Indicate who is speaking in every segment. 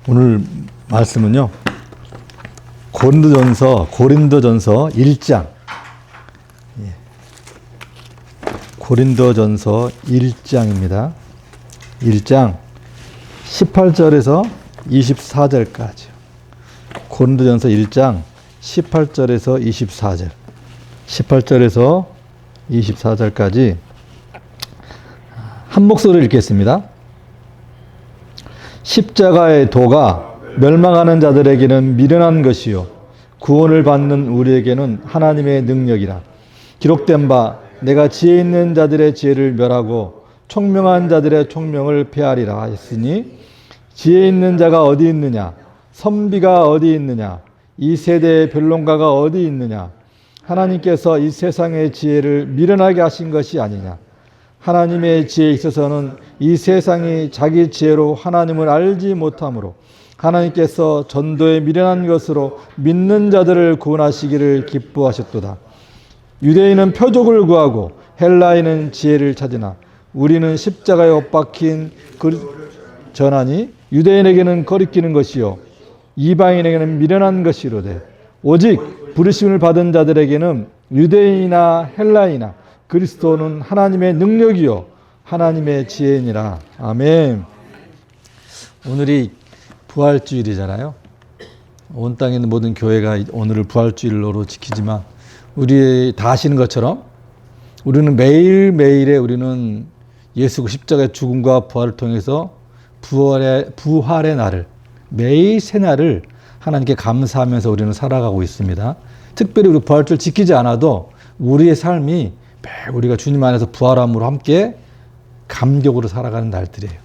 Speaker 1: 오늘 말씀은요, 고린도전서 1장. 고린도전서 1장입니다. 1장 18절에서 24절까지. 고린도전서 1장 18절에서 24절. 18절에서 24절까지 한 목소리를 읽겠습니다. 십자가의 도가 멸망하는 자들에게는 미련한 것이요 구원을 받는 우리에게는 하나님의 능력이라. 기록된 바 내가 지혜 있는 자들의 지혜를 멸하고 총명한 자들의 총명을 폐하리라 했으니, 지혜 있는 자가 어디 있느냐? 선비가 어디 있느냐? 이 세대의 변론가가 어디 있느냐? 하나님께서 이 세상의 지혜를 미련하게 하신 것이 아니냐? 하나님의 지혜에 있어서는 이 세상이 자기 지혜로 하나님을 알지 못하므로 하나님께서 전도에 미련한 것으로 믿는 자들을 구원하시기를 기뻐하셨도다. 유대인은 표적을 구하고 헬라인은 지혜를 찾으나 우리는 십자가에 못 박힌 전하니 유대인에게는 거리끼는 것이요 이방인에게는 미련한 것이로되 오직 부르심을 받은 자들에게는 유대인이나 헬라이나 그리스도는 하나님의 능력이요 하나님의 지혜니라. 아멘. 오늘이 부활주일이잖아요. 온 땅에 있는 모든 교회가 오늘을 부활주일로 지키지만 우리 다 아시는 것처럼 우리는 매일매일에 우리는 예수 십자가의 죽음과 부활을 통해서 부활의 날을, 매일 새날을 하나님께 감사하면서 우리는 살아가고 있습니다. 특별히 우리 부활주일 지키지 않아도 우리의 삶이 매일 우리가 주님 안에서 부활함으로 함께 감격으로 살아가는 날들이에요.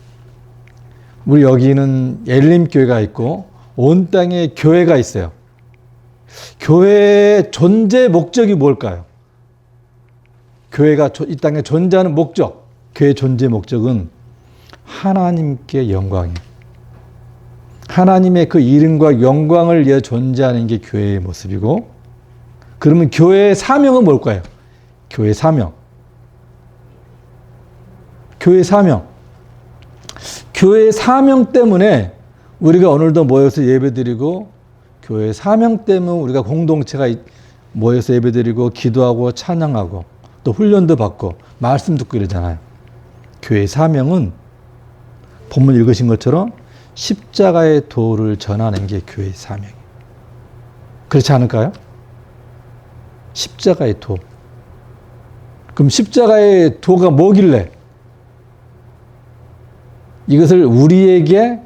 Speaker 1: 우리 여기는 엘림교회가 있고 온 땅에 교회가 있어요. 교회의 존재 목적이 뭘까요? 교회가 이 땅에 존재하는 목적, 교회의 존재 목적은 하나님께 영광이에요. 하나님의 그 이름과 영광을 위해 존재하는 게 교회의 모습이고, 그러면 교회의 사명은 뭘까요? 교회의 사명. 교회의 사명. 교회의 사명 때문에 우리가 오늘도 모여서 예배드리고, 교회의 사명 때문에 우리가 공동체가 모여서 예배드리고 기도하고 찬양하고 또 훈련도 받고 말씀 듣고 이러잖아요. 교회의 사명은 본문 읽으신 것처럼 십자가의 도를 전하는 게 교회의 사명이에요. 그렇지 않을까요? 십자가의 도. 그럼 십자가의 도가 뭐길래 이것을 우리에게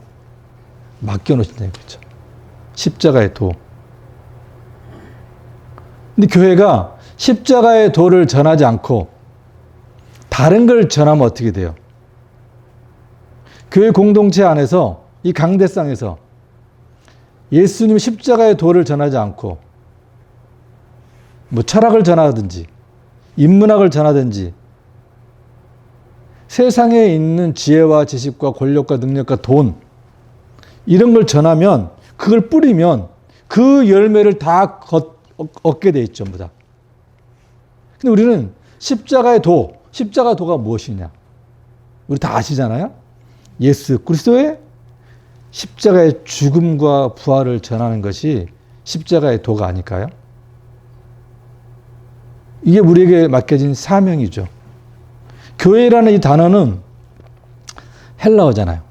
Speaker 1: 맡겨놓으신다는 거죠. 십자가의 도. 근데 교회가 십자가의 도를 전하지 않고 다른 걸 전하면 어떻게 돼요? 교회 공동체 안에서 이 강대상에서 예수님 십자가의 도를 전하지 않고 뭐 철학을 전하든지 인문학을 전하든지 세상에 있는 지혜와 지식과 권력과 능력과 돈 이런 걸 전하면, 그걸 뿌리면 그 열매를 다 얻게 돼 있죠, 전부 다. 근데 우리는 십자가의 도, 십자가 도가 무엇이냐? 우리 다 아시잖아요? 예수 그리스도의 십자가의 죽음과 부활을 전하는 것이 십자가의 도가 아닐까요? 이게 우리에게 맡겨진 사명이죠. 교회라는 이 단어는 헬라어잖아요.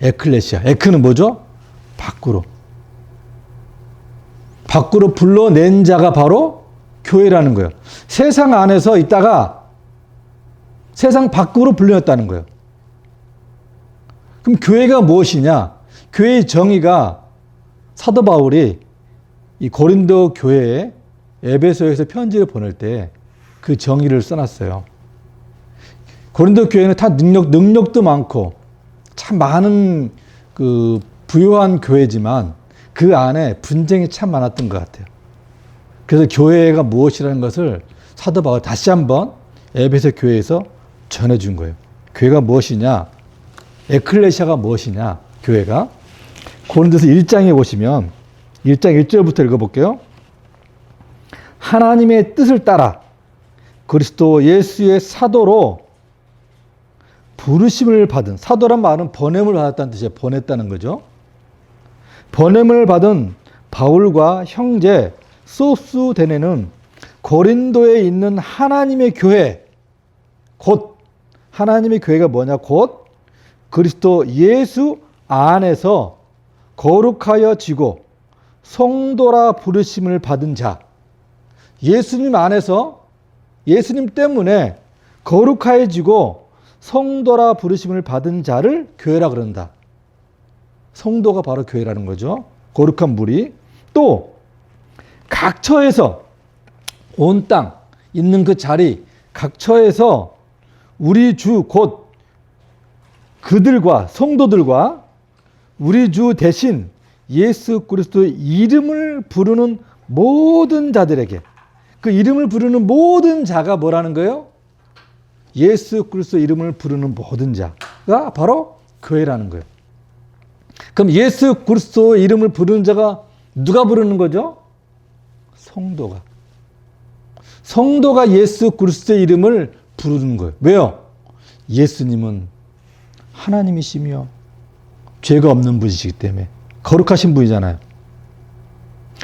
Speaker 1: 에클레시아. 에크는 뭐죠? 밖으로. 밖으로 불러낸 자가 바로 교회라는 거예요. 세상 안에서 있다가 세상 밖으로 불려냈다는 거예요. 그럼 교회가 무엇이냐? 교회의 정의가 사도 바울이 이 고린도 교회에 에베소에서 편지를 보낼 때 그 정의를 써놨어요. 고린도 교회는 다 능력도 많고 참 많은 그 부유한 교회지만 그 안에 분쟁이 참 많았던 것 같아요. 그래서 교회가 무엇이라는 것을 사도 바울이 다시 한번 에베소 교회에서 전해준 거예요. 교회가 무엇이냐? 에클레시아가 무엇이냐? 교회가. 고린도서 1장에 보시면 1장 1절부터 읽어볼게요. 하나님의 뜻을 따라 그리스도 예수의 사도로 부르심을 받은, 사도란 말은 보냄을 받았다는 뜻이에요. 보냈다는 거죠. 보냄을 받은 바울과 형제 소스데네는 고린도에 있는 하나님의 교회, 곧 하나님의 교회가 뭐냐? 곧 그리스도 예수 안에서 거룩하여지고 성도라 부르심을 받은 자, 예수님 안에서 예수님 때문에 거룩하여지고 성도라 부르심을 받은 자를 교회라 그런다. 성도가 바로 교회라는 거죠. 거룩한 무리. 또 각처에서 온 땅 있는 그 자리 각처에서 우리 주 곧 그들과 성도들과 우리 주 대신 예수 그리스도의 이름을 부르는 모든 자들에게, 그 이름을 부르는 모든 자가 뭐라는 거예요? 예수 그리스도 이름을 부르는 모든 자가 바로 교회라는 거예요. 그럼 예수 그리스도 이름을 부르는 자가 누가 부르는 거죠? 성도가. 성도가 예수 그리스도의 이름을 부르는 거예요. 왜요? 예수님은 하나님이시며 죄가 없는 분이시기 때문에 거룩하신 분이잖아요.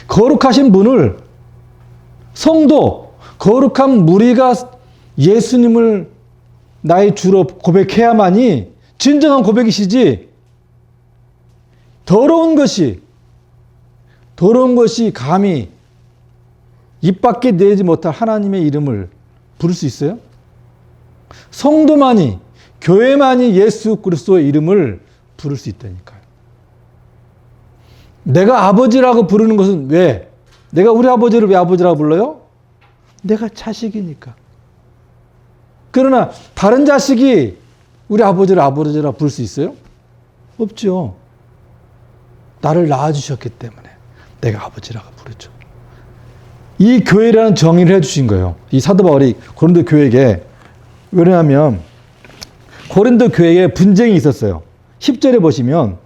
Speaker 1: 거룩하신 분을 성도, 거룩한 무리가 예수님을 나의 주로 고백해야만이 진정한 고백이시지, 더러운 것이 감히 입 밖에 내지 못할 하나님의 이름을 부를 수 있어요? 성도만이, 교회만이 예수 그리스도의 이름을 부를 수 있다니까요. 내가 아버지라고 부르는 것은 왜? 내가 우리 아버지를 왜 아버지라고 불러요? 내가 자식이니까. 그러나 다른 자식이 우리 아버지를 아버지라고 부를 수 있어요? 없죠. 나를 낳아주셨기 때문에 내가 아버지라고 부르죠. 이 교회라는 정의를 해주신 거예요. 이 사도 바울이 고린도 교회에게. 왜냐하면 고린도 교회에 분쟁이 있었어요. 10절에 보시면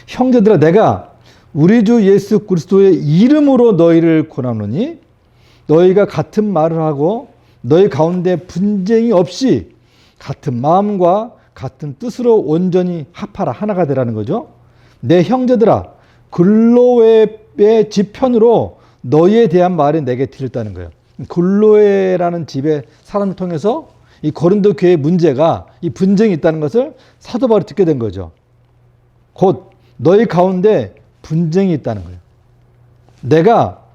Speaker 1: 형제들아 내가 우리 주 예수 그리스도의 이름으로 너희를 권하노니 너희가 같은 말을 하고 너희 가운데 분쟁이 없이 같은 마음과 같은 뜻으로 온전히 합하라, 하나가 되라는 거죠. 내 형제들아 글로웨의 지편으로 너희에 대한 말이 내게 들렸다는 거예요. 글로웨라는 집의 사람을 통해서 이 고린도 교회의 문제가, 이 분쟁이 있다는 것을 사도 바울이 듣게 된 거죠. 곧 너희 가운데 분쟁이 있다는 거예요. 내가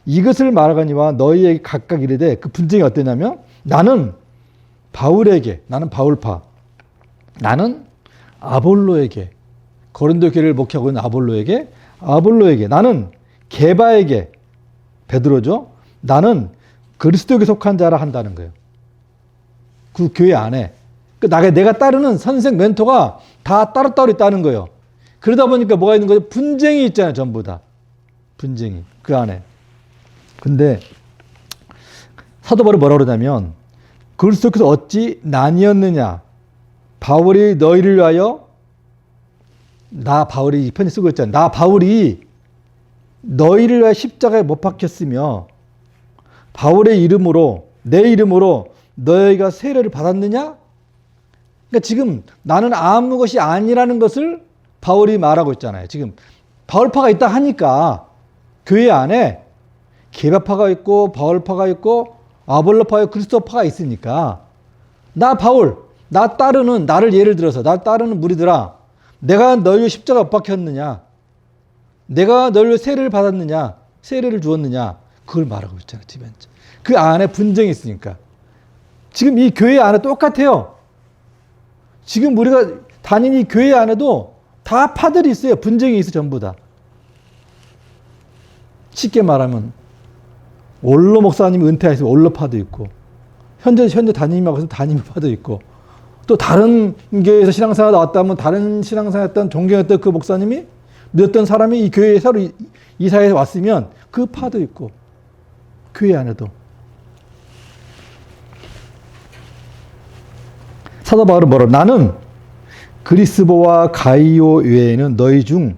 Speaker 1: 이것을 말하거니와 너희에게 각각 이르되, 그 분쟁이 어땠냐면 나는 바울에게, 나는 바울파, 나는 아볼로에게, 고린도 교회를 목회하고 있는 아볼로에게, 나는 게바에게, 베드로죠. 나는 그리스도에게 속한 자라 한다는 거예요. 그 교회 안에. 내가 따르는 선생, 멘토가 다 따로따로 있다는 거예요. 그러다 보니까 뭐가 있는 거죠? 분쟁이 있잖아요. 전부 다. 분쟁이. 그 안에. 근데 사도 바울이 뭐라고 그러냐면 그리스도께서 어찌 나뉘었느냐. 바울이 너희를 위하여, 나 바울이 이 편지 쓰고 있잖아요. 나 바울이 너희를 위하여 십자가에 못 박혔으며 바울의 이름으로, 내 이름으로 너희가 세례를 받았느냐? 그러니까 지금 나는 아무 것이 아니라는 것을 바울이 말하고 있잖아요. 지금 바울파가 있다 하니까 교회 안에 게바파가 있고 바울파가 있고 아볼로파와 그리스도파가 있으니까 나 바울, 나 따르는, 나를 예를 들어서 나 따르는 무리들아, 내가 너희 십자가 못 박혔느냐? 내가 너희 세례를 받았느냐? 세례를 주었느냐? 그걸 말하고 있잖아요. 그 안에 분쟁이 있으니까. 지금 이 교회 안에 똑같아요. 지금 우리가 다니는 이 교회 안에도 다 파들이 있어요. 분쟁이 있어, 전부 다. 쉽게 말하면 올로 목사님이 은퇴하시면 올로파도 있고, 현재 담임하고 있으면 담임파도 있고, 또 다른 교회에서 신앙생활 나왔다면 다른 신앙생활했던 존경했던 그 목사님이 믿었던 사람이 이 교회에 새로 이사해서 왔으면 그 파도 있고, 교회 안에도. 사도 바울은 뭐라고? 나는 그리스보와 가이오 외에는 너희 중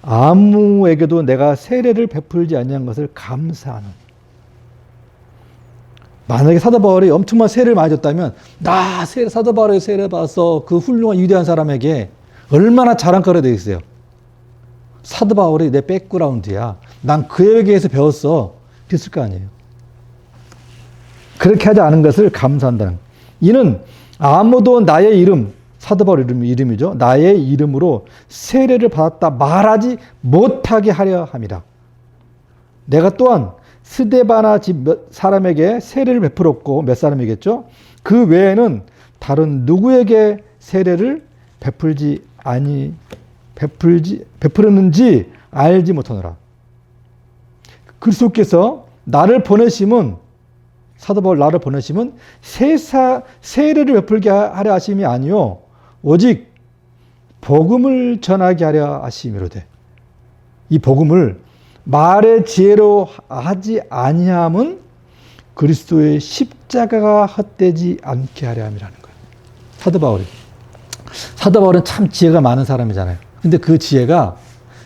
Speaker 1: 아무에게도 내가 세례를 베풀지 아니한 것을 감사하는. 만약에 사도 바울이 엄청난 세례를 많이 줬다면 사도 바울의 세례 받아서 그 훌륭한 위대한 사람에게 얼마나 자랑거리가 되겠어요. 사도 바울이 내 백그라운드야. 난 그에게서 배웠어. 그랬을 거 아니에요. 그렇게 하지 않은 것을 감사한다는. 이는 아무도 나의 이름, 사도 바울 이름이죠. 나의 이름으로 세례를 받았다 말하지 못하게 하려 함이라. 내가 또한 스데바나 집 몇 사람에게 세례를 베풀었고, 몇 사람이겠죠? 그 외에는 다른 누구에게 세례를 베풀었는지 알지 못하노라. 그리스도께서 나를 보내심은, 사도 바울 나를 보내심은 세례를 베풀게 하려 하심이 아니요 오직 복음을 전하게 하려 하심이로되. 이 복음을 말의 지혜로 하지 아니함은 그리스도의 십자가가 헛되지 않게 하려 함이라는 거예요. 사도 바울은 참 지혜가 많은 사람이잖아요. 근데 그 지혜가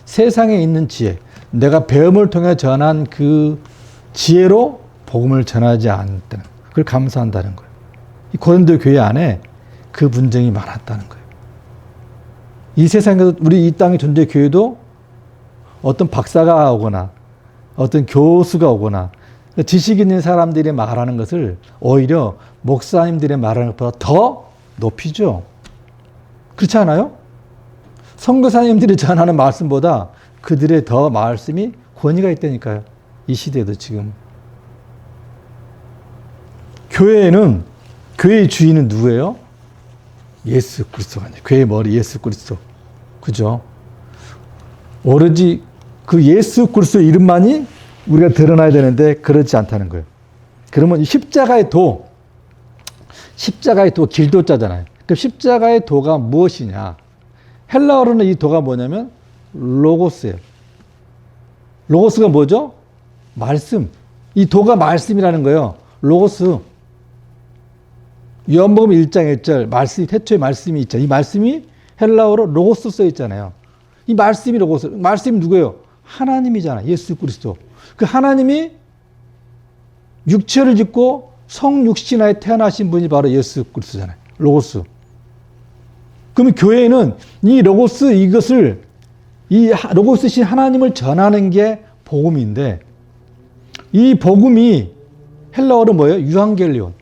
Speaker 1: 세상에 있는 지혜, 내가 배움을 통해 전한 그 지혜로 복음을 전하지 않았다는, 그걸 감사한다는 거예요. 이 고린도 교회 안에 그 분쟁이 많았다는 거예요. 이 세상에서, 우리 이 땅에 존재 교회도 어떤 박사가 오거나 어떤 교수가 오거나 지식 있는 사람들이 말하는 것을 오히려 목사님들의 말하는 것보다 더 높이죠. 그렇지 않아요? 선교사님들이 전하는 말씀보다 그들의 더 말씀이 권위가 있다니까요. 이 시대에도 지금. 교회의 주인은 누구예요? 예수 그리스도가 아니에요. 교회의 머리 예수 그리스도. 그죠? 오로지 그 예수 그리스도 이름만이 우리가 드러나야 되는데 그렇지 않다는 거예요. 그러면 십자가의 도 길도자잖아요. 그럼 십자가의 도가 무엇이냐? 헬라어로는 이 도가 뭐냐면 로고스예요. 로고스가 뭐죠? 말씀. 이 도가 말씀이라는 거예요. 로고스. 요한복음 1장 1절 말씀이, 태초에 말씀이 있죠. 이 말씀이 헬라어로 로고스 써 있잖아요. 이 말씀이 로고스. 말씀이 누구예요? 하나님이잖아요. 예수 그리스도. 그 하나님이 육체를 짓고 성육신하에 태어나신 분이 바로 예수 그리스도잖아요. 로고스. 그러면 교회는 이 로고스, 이것을, 이 로고스신 하나님을 전하는 게 복음인데, 이 복음이 헬라어로 뭐예요? 유앙겔리온.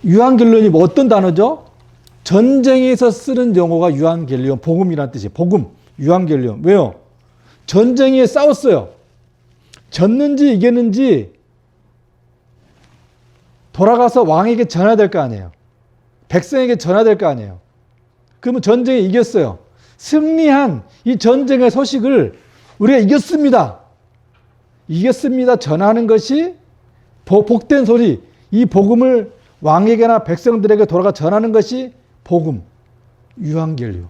Speaker 1: 유앙겔리온이 뭐 어떤 단어죠? 전쟁에서 쓰는 용어가 유앙겔리온, 복음이라는 뜻이에요. 복음, 유앙겔리온. 왜요? 전쟁에 싸웠어요. 졌는지 이겼는지 돌아가서 왕에게 전해야 될 거 아니에요. 백성에게 전해야 될 거 아니에요. 그러면 전쟁에 이겼어요. 승리한 이 전쟁의 소식을 우리가 이겼습니다. 이겼습니다. 전하는 것이 복된 소리, 이 복음을 왕에게나 백성들에게 돌아가 전하는 것이 복음, 유앙겔리오.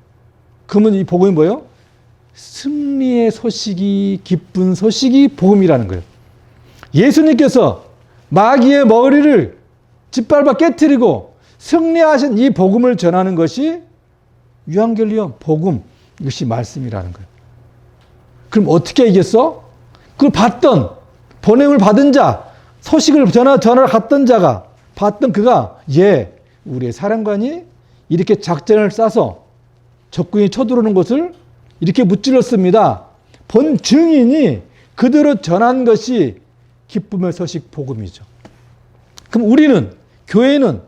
Speaker 1: 그러면 이 복음이 뭐예요? 승리의 소식이, 기쁜 소식이 복음이라는 거예요. 예수님께서 마귀의 머리를 짓밟아 깨뜨리고 승리하신 이 복음을 전하는 것이 유앙겔리온, 복음, 이것이 말씀이라는 거예요. 그럼 어떻게 이겼어? 그걸 받던, 보냄을 받은 자, 소식을 전하러 갔던 자가, 봤던 그가, 우리의 사령관이 이렇게 작전을 짜서 적군이 쳐들어오는 것을 이렇게 무찔렀습니다. 본 증인이 그대로 전한 것이 기쁨의 소식 복음이죠. 그럼 우리는, 교회는,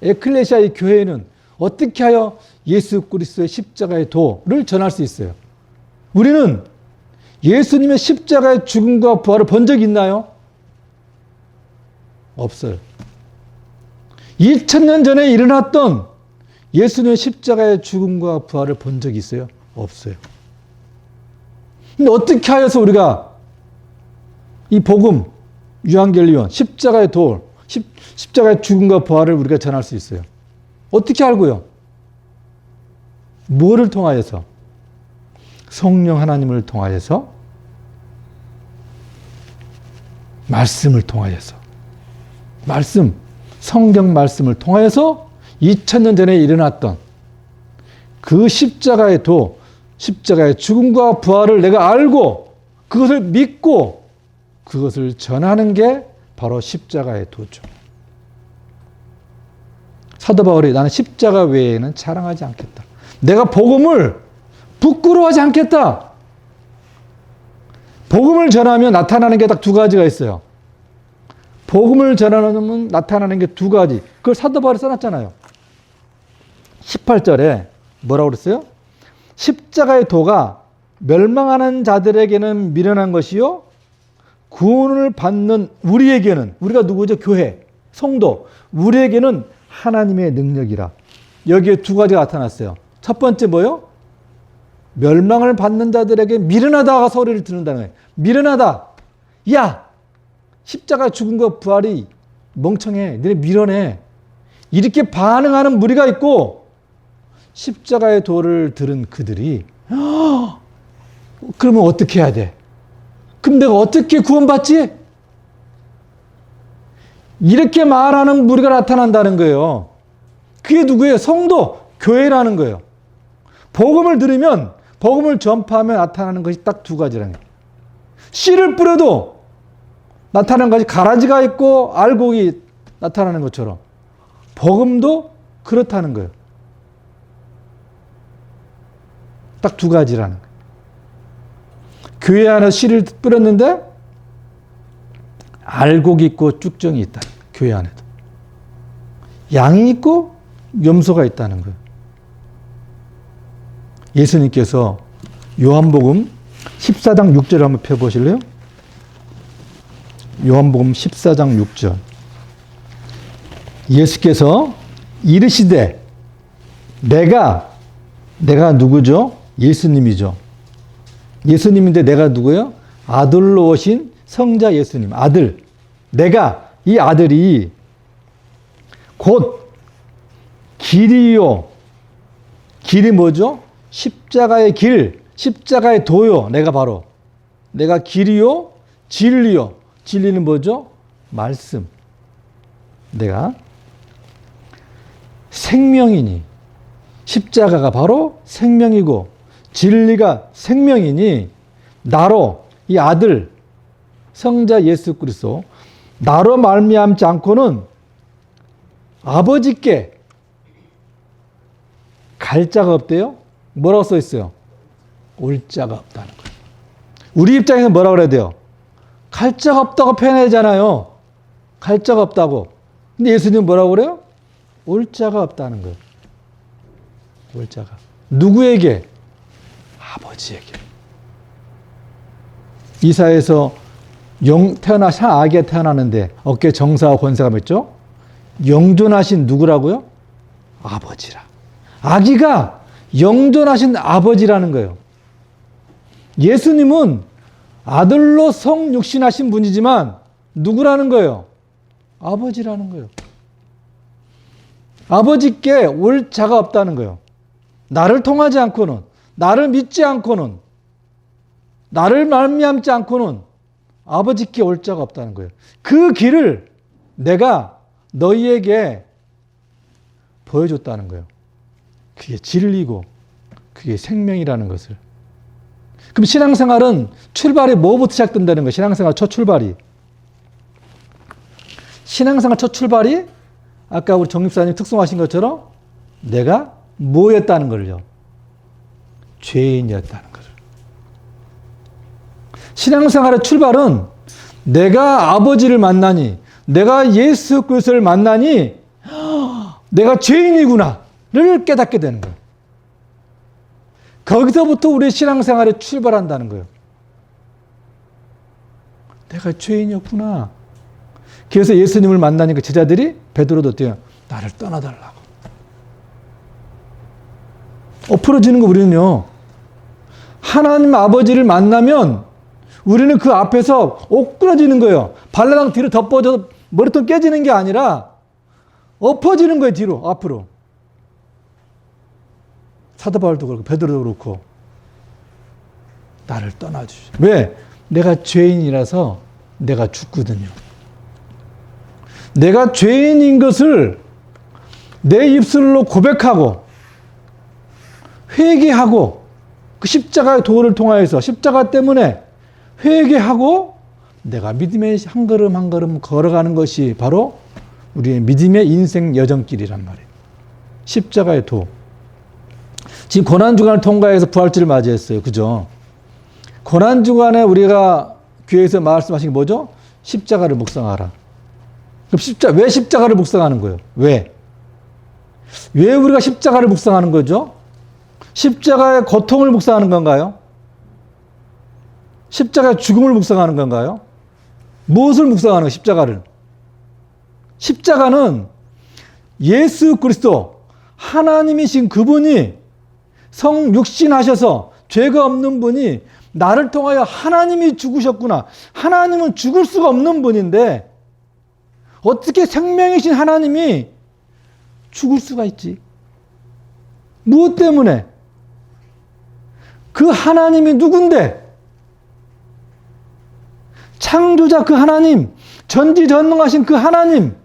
Speaker 1: 에클레시아의 교회는 어떻게 하여 예수 그리스도의 십자가의 도를 전할 수 있어요? 우리는 예수님의 십자가의 죽음과 부활을 본 적이 있나요? 없어요. 2000년 전에 일어났던 예수님의 십자가의 죽음과 부활을 본 적이 있어요? 없어요. 근데 어떻게 하여서 우리가 이 복음, 유앙겔리온, 십자가의 돌, 십자가의 죽음과 부활을 우리가 전할 수 있어요? 어떻게 알고요? 뭐를 통하여서? 성령 하나님을 통하여서, 말씀을 통하여서, 말씀, 성경 말씀을 통하여서 2000년 전에 일어났던 그 십자가의 도, 십자가의 죽음과 부활을 내가 알고 그것을 믿고 그것을 전하는 게 바로 십자가의 도죠. 사도 바울이 나는 십자가 외에는 자랑하지 않겠다. 내가 복음을 부끄러워하지 않겠다. 복음을 전하면 나타나는 게 딱 두 가지가 있어요. 복음을 전하면 나타나는 게 두 가지. 그걸 사도 바울이 써놨잖아요. 18절에 뭐라고 그랬어요? 십자가의 도가 멸망하는 자들에게는 미련한 것이요 구원을 받는 우리에게는, 우리가 누구죠? 교회, 성도, 우리에게는 하나님의 능력이라. 여기에 두 가지가 나타났어요. 첫 번째 뭐요? 멸망을 받는 자들에게 미련하다가 소리를 듣는다는 거예요. 미련하다. 야, 십자가 죽은 거 부활이 멍청해. 너네 미련해. 이렇게 반응하는 무리가 있고, 십자가의 도를 들은 그들이 그러면 어떻게 해야 돼? 그럼 내가 어떻게 구원받지? 이렇게 말하는 무리가 나타난다는 거예요. 그게 누구예요? 성도, 교회라는 거예요. 복음을 들으면, 복음을 전파하면 나타나는 것이 딱 두 가지라는 거예요. 씨를 뿌려도 나타나는 것이 가라지가 있고 알곡이 나타나는 것처럼 복음도 그렇다는 거예요. 딱 두 가지라는 거예요. 교회 안에 씨를 뿌렸는데 알곡이 있고 쭉정이 있다. 교회 안에도. 양이 있고 염소가 있다는 거예요. 예수님께서 요한복음 14장 6절 한번 펴보실래요? 요한복음 14장 6절. 예수께서 이르시되 내가 누구죠? 예수님이죠. 예수님인데 내가 누구예요? 아들로 오신 성자 예수님. 아들. 내가 이 아들이 곧 길이요. 길이 뭐죠? 십자가의 길, 십자가의 도요. 내가 길이요, 진리요. 진리는 뭐죠? 말씀. 내가 생명이니, 십자가가 바로 생명이고 진리가 생명이니 나로, 이 아들 성자 예수 그리스도 나로 말미암지 않고는 아버지께 갈 자가 없대요. 뭐라고 써 있어요? 올 자가 없다는 거예요. 우리 입장에서 뭐라고 그래야 돼요? 갈 자가 없다고 표현하잖아요. 갈 자가 없다고. 근데 예수님은 뭐라고 그래요? 올 자가 없다는 거예요. 올 자가. 누구에게? 아버지에게. 이사에서 아기가 태어나는데 어깨 정사와 권세가 맺죠? 영존하신 누구라고요? 아버지라. 아기가 영존하신 아버지라는 거예요. 예수님은 아들로 성육신하신 분이지만 누구라는 거예요? 아버지라는 거예요. 아버지께 올 자가 없다는 거예요. 나를 통하지 않고는, 나를 믿지 않고는, 나를 말미암지 않고는 아버지께 올 자가 없다는 거예요. 그 길을 내가 너희에게 보여줬다는 거예요. 그게 진리고 그게 생명이라는 것을. 그럼 신앙생활은 출발이 뭐부터 시작된다는 거예요? 신앙생활 첫 출발이. 신앙생활 첫 출발이 아까 우리 정립사님 특송하신 것처럼 내가 뭐였다는 걸요? 죄인이었다는 거죠. 신앙생활의 출발은 내가 아버지를 만나니, 내가 예수 그리스도를 만나니 내가 죄인이구나를 깨닫게 되는 거예요. 거기서부터 우리의 신앙생활이 출발한다는 거예요. 내가 죄인이었구나. 그래서 예수님을 만나니까 제자들이 베드로도 어때요? 나를 떠나달라고. 엎어지는 거 우리는요. 하나님 아버지를 만나면 우리는 그 앞에서 옥그러지는 거예요. 발라당 뒤로 덮어져서 머리통 깨지는 게 아니라 엎어지는 거예요. 뒤로, 앞으로. 사도 바울도 그렇고 베드로도 그렇고 나를 떠나주시오. 왜? 내가 죄인이라서 내가 죽거든요. 내가 죄인인 것을 내 입술로 고백하고 회개하고 그 십자가의 도를 통하여서 십자가 때문에 회개하고 내가 믿음의 한 걸음 한 걸음 걸어가는 것이 바로 우리의 믿음의 인생 여정길이란 말이에요. 십자가의 도. 지금 고난주간을 통과해서 부활주를 맞이했어요. 그죠? 고난주간에 우리가 교회에서 말씀하신 게 뭐죠? 십자가를 묵상하라. 그럼 왜 십자가를 묵상하는 거예요? 왜 우리가 십자가를 묵상하는 거죠? 십자가의 고통을 묵상하는 건가요? 십자가의 죽음을 묵상하는 건가요? 무엇을 묵상하는 거예요? 십자가는 예수 그리스도 하나님이신 그분이 성육신하셔서 죄가 없는 분이 나를 통하여 하나님이 죽으셨구나. 하나님은 죽을 수가 없는 분인데 어떻게 생명이신 하나님이 죽을 수가 있지? 무엇 때문에? 그 하나님이 누군데? 창조자 그 하나님, 전지전능하신 그 하나님,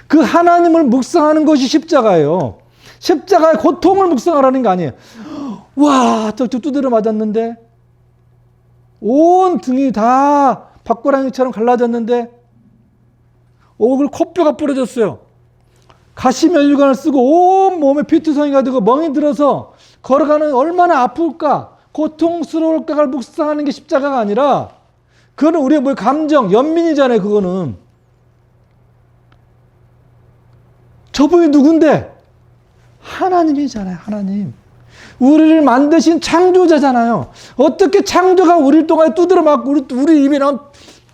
Speaker 1: 그 하나님을 묵상하는 것이 십자가예요. 십자가의 고통을 묵상하라는 게 아니에요. 와, 저 두드려 맞았는데, 온 등이 다 밥고랑이처럼 갈라졌는데, 얼굴 코뼈가 부러졌어요. 가시면류관을 쓰고 온 몸에 피투성이가 되고 멍이 들어서 걸어가는 얼마나 아플까, 고통스러울까를 묵상하는 게 십자가가 아니라, 그거는 우리의 뭐 감정, 연민이잖아요, 그거는. 저분이 누군데? 하나님이잖아요, 하나님. 우리를 만드신 창조자잖아요. 어떻게 창조가 우리를 통해 두드려 맞고 우리 입에 나온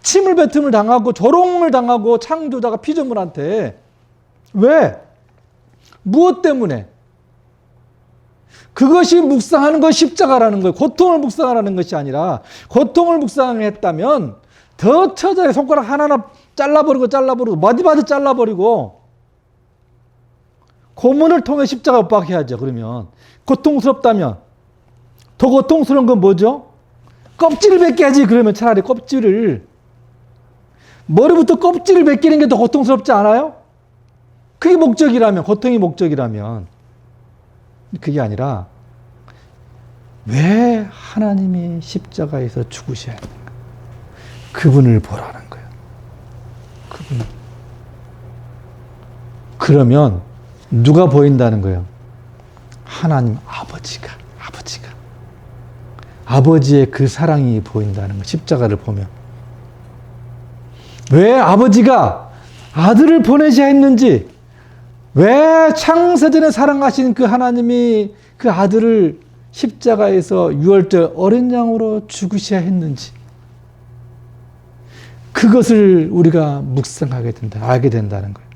Speaker 1: 침을 뱉음을 당하고 조롱을 당하고 창조자가 피조물한테. 왜? 무엇 때문에? 그것이 묵상하는 것이 십자가라는 거예요. 고통을 묵상하라는 것이 아니라 고통을 묵상했다면 더 처자에 손가락 하나하나 잘라버리고 마디마디 잘라버리고 고문을 통해 십자가 못 박게 하죠. 그러면 고통스럽다면 더 고통스러운 건 뭐죠? 껍질을 벗겨야지. 그러면 차라리 껍질을 머리부터 껍질을 벗기는 게 더 고통스럽지 않아요? 그게 목적이라면, 고통이 목적이라면. 그게 아니라 왜 하나님이 십자가에서 죽으셔야 하는가? 그분을 보라는 거예요. 그분. 그러면 누가 보인다는 거예요? 하나님 아버지가. 아버지의 그 사랑이 보인다는 거예요. 십자가를 보면. 왜 아버지가 아들을 보내셔야 했는지, 왜 창세전에 사랑하신 그 하나님이 그 아들을 십자가에서 유월절 어린 양으로 죽으셔야 했는지, 그것을 우리가 묵상하게 된다, 알게 된다는 거예요.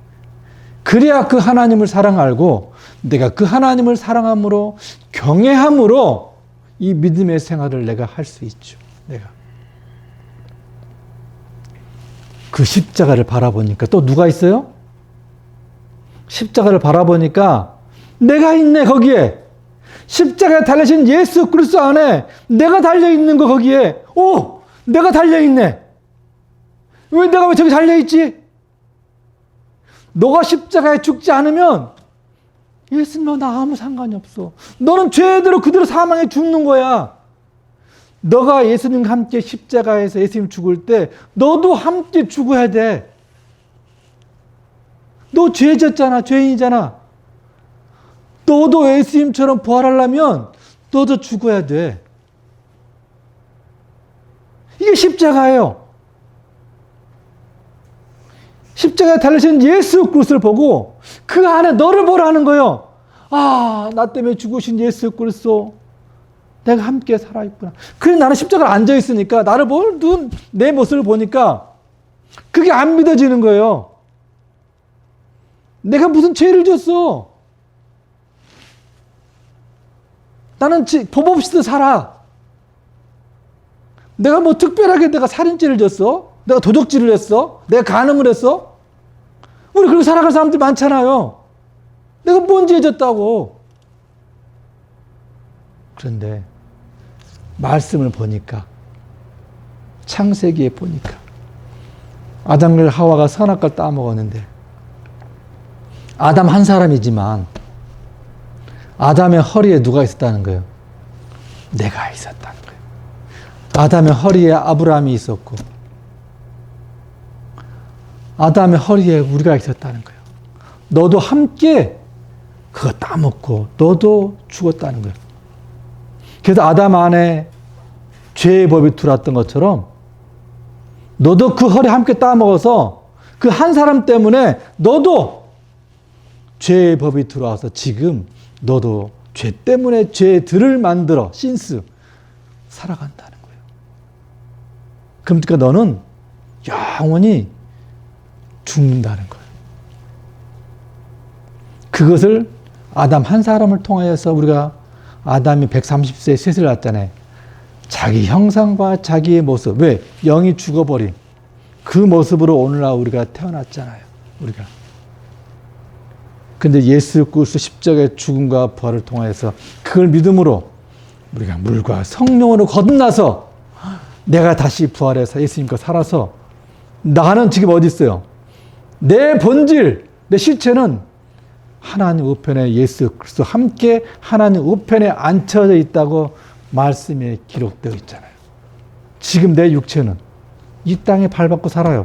Speaker 1: 그래야 그 하나님을 사랑 알고 내가 그 하나님을 사랑함으로 경외함으로 이 믿음의 생활을 내가 할 수 있죠. 내가 그 십자가를 바라보니까 또 누가 있어요? 십자가를 바라보니까 내가 있네. 거기에 십자가에 달리신 예수 그리스도 안에 내가 달려있는 거. 거기에 내가 달려있네. 왜 저기 달려있지? 너가 십자가에 죽지 않으면 예수님과 나 아무 상관이 없어. 너는 죄대로 그대로 사망에 죽는 거야. 너가 예수님과 함께 십자가에서 예수님 죽을 때 너도 함께 죽어야 돼. 너 죄졌잖아. 죄인이잖아. 너도 예수님처럼 부활하려면 너도 죽어야 돼. 이게 십자가예요. 십자가에 달리신 예수 그리스도를 보고 그 안에 너를 보라는 거예요. 아, 나 때문에 죽으신 예수 그리스도 내가 함께 살아있구나. 그래, 나는 십자가에 앉아있으니까 나를 내 모습을 보니까 그게 안 믿어지는 거예요. 내가 무슨 죄를 졌어? 나는 법 없이도 살아. 내가 뭐 특별하게 내가 살인죄를 졌어? 내가 도적질을 했어? 내가 간음을 했어? 우리 그렇게 살아갈 사람들 많잖아요. 내가 뭔 죄 졌다고. 그런데 말씀을 보니까, 창세기에 보니까 아담과 하와가 선악과를 따먹었는데 아담 한 사람이지만 아담의 허리에 누가 있었다는 거예요? 내가 있었다는 거예요. 아담의 허리에 아브라함이 있었고 아담의 허리에 우리가 있었다는 거예요. 너도 함께 그거 따먹고 너도 죽었다는 거예요. 그래서 아담 안에 죄의 법이 들어왔던 것처럼 너도 그 허리 함께 따먹어서 그 한 사람 때문에 너도 죄의 법이 들어와서 지금 너도 죄 때문에 죄들을 만들어 신스 살아간다는 거예요. 그러니까 너는 영원히 죽는다는 거예요. 그것을 아담 한 사람을 통하여서 우리가 아담이 130세에 셋을 낳았잖아요. 자기 형상과 자기의 모습. 왜? 영이 죽어버린 그 모습으로 오늘날 우리가 태어났잖아요. 우리가. 근데 예수 그리스도 십자가의 죽음과 부활을 통하여서 그걸 믿음으로 우리가 물과 성령으로 거듭나서 내가 다시 부활해서 예수님과 살아서 나는 지금 어디 있어요? 내 본질, 내 실체는 하나님 우편에 예수 그리스도 함께 하나님 우편에 앉혀져 있다고 말씀에 기록되어 있잖아요. 지금 내 육체는 이 땅에 밟고 살아요.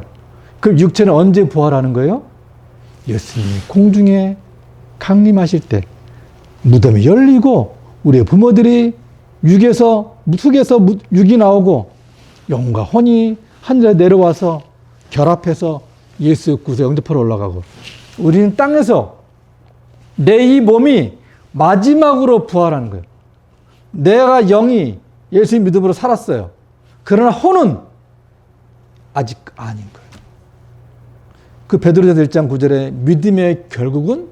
Speaker 1: 그럼 육체는 언제 부활하는 거예요? 예수님이 공중에 강림하실 때 무덤이 열리고 우리의 부모들이 속에서 육이 나오고 영과 혼이 하늘에 내려와서 결합해서 예수 그리스도 영접하러 올라가고 우리는 땅에서 내 이 몸이 마지막으로 부활하는 거예요. 내가 영이 예수님 믿음으로 살았어요. 그러나 혼은 아직 아닌 거예요. 그 베드로전서 1장 9절에 믿음의 결국은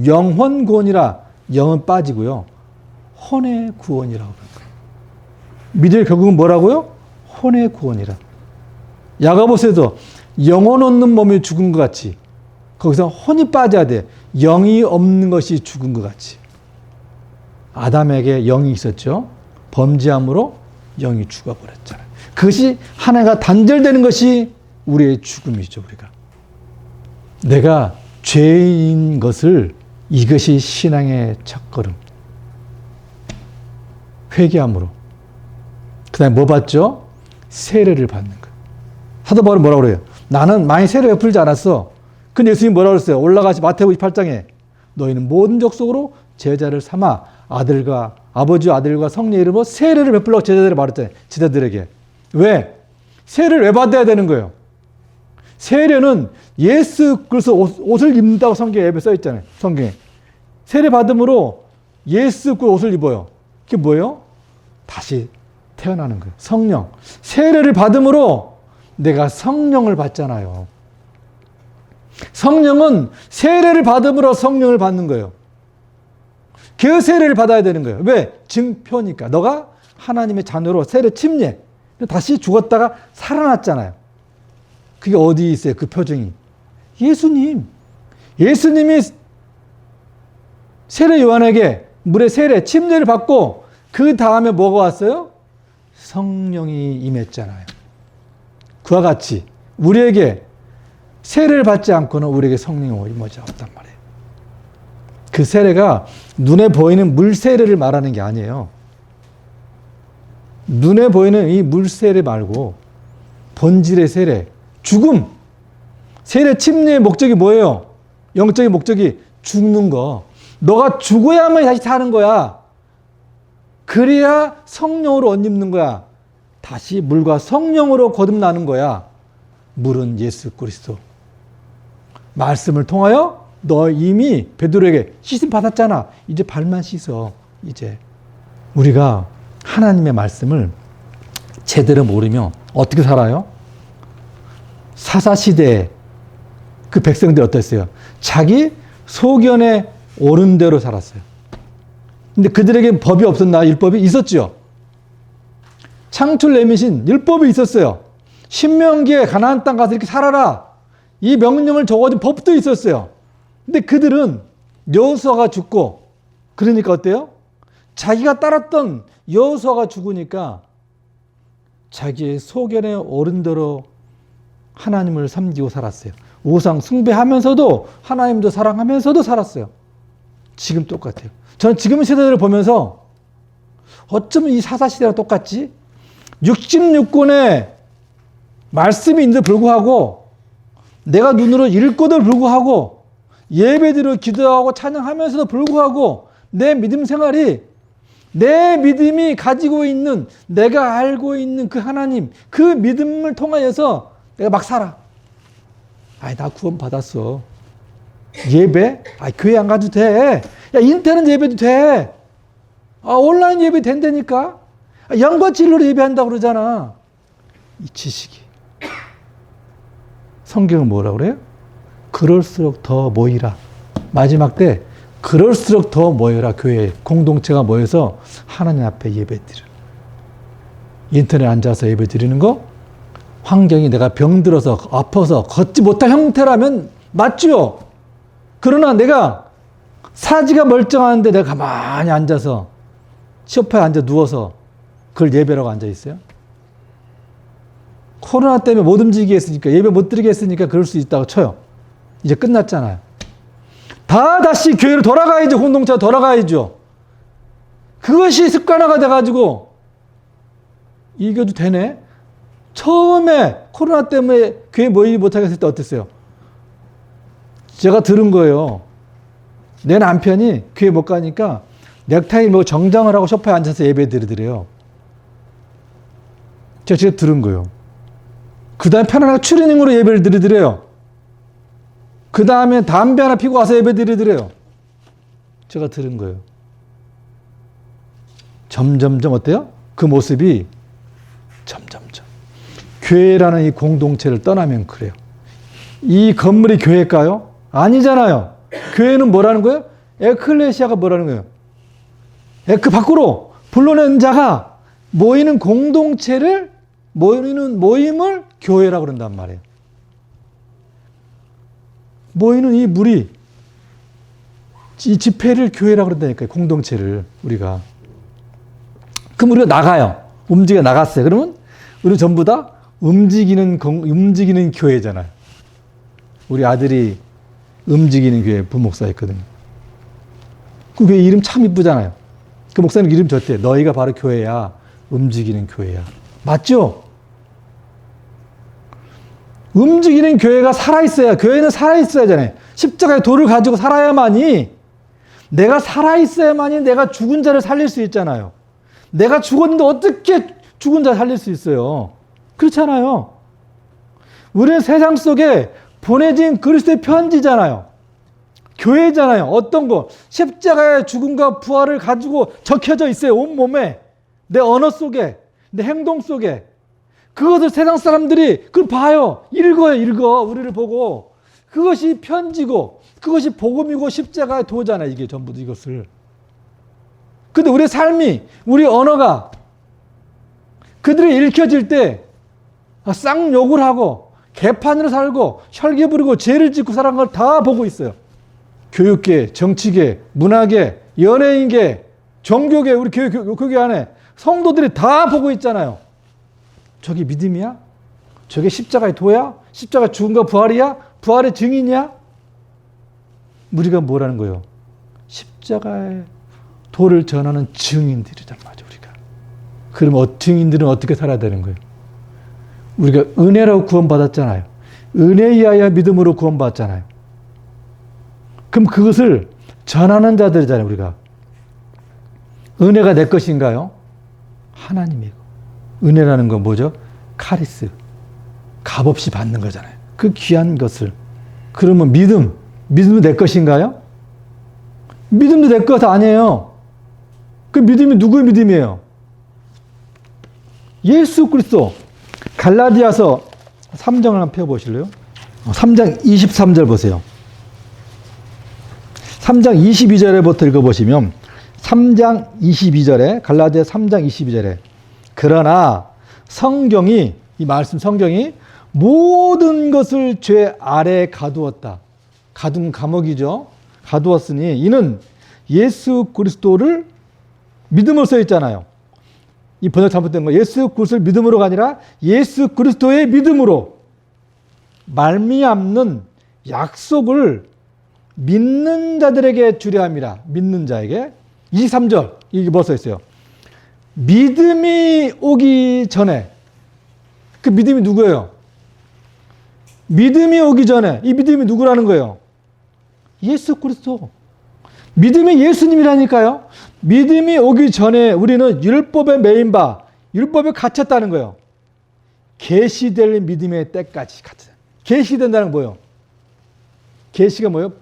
Speaker 1: 영혼 구원이라 영은 빠지고요. 혼의 구원이라고 그런 거예요. 믿음의 결국은 뭐라고요? 혼의 구원이라. 야고보서에도 영혼 없는 몸이 죽은 것 같이 거기서 혼이 빠져야 돼. 영이 없는 것이 죽은 것 같이. 아담에게 영이 있었죠. 범죄함으로 영이 죽어버렸잖아요. 그것이 하나가 단절되는 것이 우리의 죽음이죠. 우리가. 내가 죄인 것을 이것이 신앙의 첫걸음. 회개함으로. 그 다음에 뭐 받죠? 세례를 받는 거예요. 사도 바울은 뭐라고 그래요? 나는 많이 세례 베풀지 않았어. 근데 예수님이 뭐라고 그랬어요? 올라가시 마태복음 28장에 너희는 모든 족속으로 제자를 삼아 아버지와 아들과 성령의 이름으로 세례를 베풀라고 제자들에게 말했잖아요. 제자들에게. 왜? 세례를 왜 받아야 되는 거예요? 세례는 예수 그리스도 옷을 입는다고 성경에 써 있잖아요. 성경에. 세례 받음으로 예수 그 옷을 입어요. 그게 뭐예요? 다시 태어나는 거예요. 성령. 세례를 받음으로 내가 성령을 받잖아요. 성령은 세례를 받음으로 성령을 받는 거예요. 그 세례를 받아야 되는 거예요. 왜? 증표니까. 너가 하나님의 자녀로 세례 침례. 다시 죽었다가 살아났잖아요. 그게 어디 있어요? 그 표정이. 예수님. 예수님이 세례 요한에게 물의 세례, 침례를 받고 그 다음에 뭐가 왔어요? 성령이 임했잖아요. 그와 같이 우리에게 세례를 받지 않고는 우리에게 성령이 임하지 않단 말이에요. 그 세례가 눈에 보이는 물 세례를 말하는 게 아니에요. 눈에 보이는 이 물 세례 말고 본질의 세례, 죽음. 세례 침례의 목적이 뭐예요? 영적인 목적이 죽는 거. 너가 죽어야만 다시 사는 거야. 그래야 성령으로 옷 입는 거야. 다시 물과 성령으로 거듭나는 거야. 물은 예수 그리스도. 말씀을 통하여 너 이미 베드로에게 씻음 받았잖아. 이제 발만 씻어. 이제 우리가 하나님의 말씀을 제대로 모르면 어떻게 살아요? 사사시대에 그 백성들이 어땠어요? 자기 소견에 옳은 대로 살았어요. 근데 그들에게 법이 없었나? 율법이 있었죠. 창출 내미신 율법이 있었어요. 신명기에 가나안 땅 가서 이렇게 살아라. 이 명령을 적어준 법도 있었어요. 근데 그들은 여호수아가 죽고 그러니까 어때요? 자기가 따랐던 여호수아가 죽으니까 자기의 소견에 옳은 대로 하나님을 섬기고 살았어요. 우상 숭배하면서도 하나님도 사랑하면서도 살았어요. 지금 똑같아요. 저는 지금 세대들을 보면서 어쩌면 이 사사시대랑 똑같지? 66권의 말씀이 있는데 불구하고 내가 눈으로 읽고도 불구하고 예배드리고 기도하고 찬양하면서도 불구하고 내 믿음 생활이 내 믿음이 가지고 있는 내가 알고 있는 그 하나님 그 믿음을 통하여서 내가 막 살아. 아니 나 구원 받았어. 예배? 아 교회 안 가도 돼. 야 인터넷 예배도 돼. 아 온라인 예배 된다니까. 아, 영과 진리로 예배한다고 그러잖아. 이 지식이. 성경은 뭐라고 그래요? 그럴수록 더 모이라. 마지막 때 그럴수록 더 모여라. 교회 공동체가 모여서 하나님 앞에 예배드려. 인터넷 앉아서 예배드리는 거 환경이 내가 병들어서 아파서 걷지 못할 형태라면 맞죠. 그러나 내가 사지가 멀쩡한데 내가 가만히 앉아서 소파에 앉아 누워서 그걸 예배라고 앉아 있어요? 코로나 때문에 못 움직이게 했으니까 예배 못 드리게 했으니까 그럴 수 있다고 쳐요. 이제 끝났잖아요. 다시 교회로 돌아가야죠. 공동체로 돌아가야죠. 그것이 습관화가 돼가지고 이겨도 되네. 처음에 코로나 때문에 교회 모이지 못하게 했을 때 어땠어요? 제가 들은 거예요. 내 남편이 교회 못 가니까 넥타이 뭐 정장을 하고 소파에 앉아서 예배 드리더래요. 제가 직접 들은 거예요. 그 다음에 편안하게 추리닝으로 예배를 드리더래요. 그 다음에 담배 하나 피고 와서 예배 드리더래요. 제가 들은 거예요. 점점점 어때요? 그 모습이 점점점. 교회라는 이 공동체를 떠나면 그래요. 이 건물이 교회일까요? 아니잖아요. 교회는 뭐라는 거예요? 에클레시아가 뭐라는 거예요? 그 밖으로 불러낸 자가 모이는 공동체를 모이는 모임을 교회라고 그런단 말이에요. 모이는 이 무리, 이 집회를 교회라고 그런다니까요. 공동체를 우리가. 그럼 우리가 나가요. 움직여 나갔어요. 그러면 우리 전부 다 움직이는 교회잖아요. 우리 아들이 움직이는 교회 부목사였거든요. 그 교회 이름 참 이쁘잖아요. 그 목사님 이름 줬대. 너희가 바로 교회야. 움직이는 교회야. 맞죠? 움직이는 교회가 살아있어야, 교회는 살아있어야잖아요. 십자가의 돌을 가지고 살아야만이, 내가 살아있어야만이 내가 죽은 자를 살릴 수 있잖아요. 내가 죽었는데 어떻게 죽은 자를 살릴 수 있어요? 그렇잖아요. 우리는 세상 속에 보내진 그리스도의 편지잖아요. 교회잖아요. 어떤 거? 십자가의 죽음과 부활을 가지고 적혀져 있어요. 온몸에. 내 언어 속에, 내 행동 속에. 그것을 세상 사람들이 그걸 봐요. 읽어. 우리를 보고. 그것이 편지고, 그것이 복음이고 십자가의 도잖아요. 이게 전부 이것을. 근데 우리의 삶이, 우리 언어가 그들이 읽혀질 때 쌍욕을 하고 개판으로 살고 혈기 부리고 죄를 짓고 살아간 걸 다 보고 있어요. 교육계, 정치계, 문화계, 연예인계, 종교계, 우리 교회 안에 성도들이 다 보고 있잖아요. 저게 믿음이야? 저게 십자가의 도야? 십자가 죽음과 부활이야? 부활의 증인이야? 우리가 뭐라는 거예요? 십자가의 도를 전하는 증인들이란 말이죠, 우리가. 그럼 증인들은 어떻게 살아야 되는 거예요? 우리가 은혜로 구원받았잖아요. 은혜에 의하여 믿음으로 구원받았잖아요. 그럼 그것을 전하는 자들이잖아요, 우리가. 은혜가 내 것인가요? 하나님이고. 은혜라는 건 뭐죠? 카리스. 값없이 받는 거잖아요. 그 귀한 것을. 그러면 믿음도 내 것인가요? 믿음도 내 것 아니에요. 그 믿음이 누구의 믿음이에요? 예수 그리스도. 갈라디아서 3장을 한번 펴보실래요? 3장 23절 보세요. 3장 22절에부터 읽어보시면 3장 22절에 갈라디아 3장 22절에 그러나 성경이 이 말씀 성경이 모든 것을 죄 아래에 가두었다. 가둔 감옥이죠. 가두었으니 이는 예수 그리스도를 믿음으로 써 있잖아요. 이 번역 잘못된 거 예수 그리스도를 믿음으로가 아니라 예수 그리스도의 믿음으로 말미암는 약속을 믿는 자들에게 주려 함이라. 믿는 자에게. 23절 이게 뭐 써 있어요? 믿음이 오기 전에. 그 믿음이 누구예요? 믿음이 오기 전에 이 믿음이 누구라는 거예요? 예수 그리스도. 믿음이 예수님이라니까요. 믿음이 오기 전에 우리는 율법에 매인 바, 율법에 갇혔다는 거예요. 계시될 믿음의 때까지 갇혔어요. 계시된다는 건 뭐예요? 계시가 뭐예요?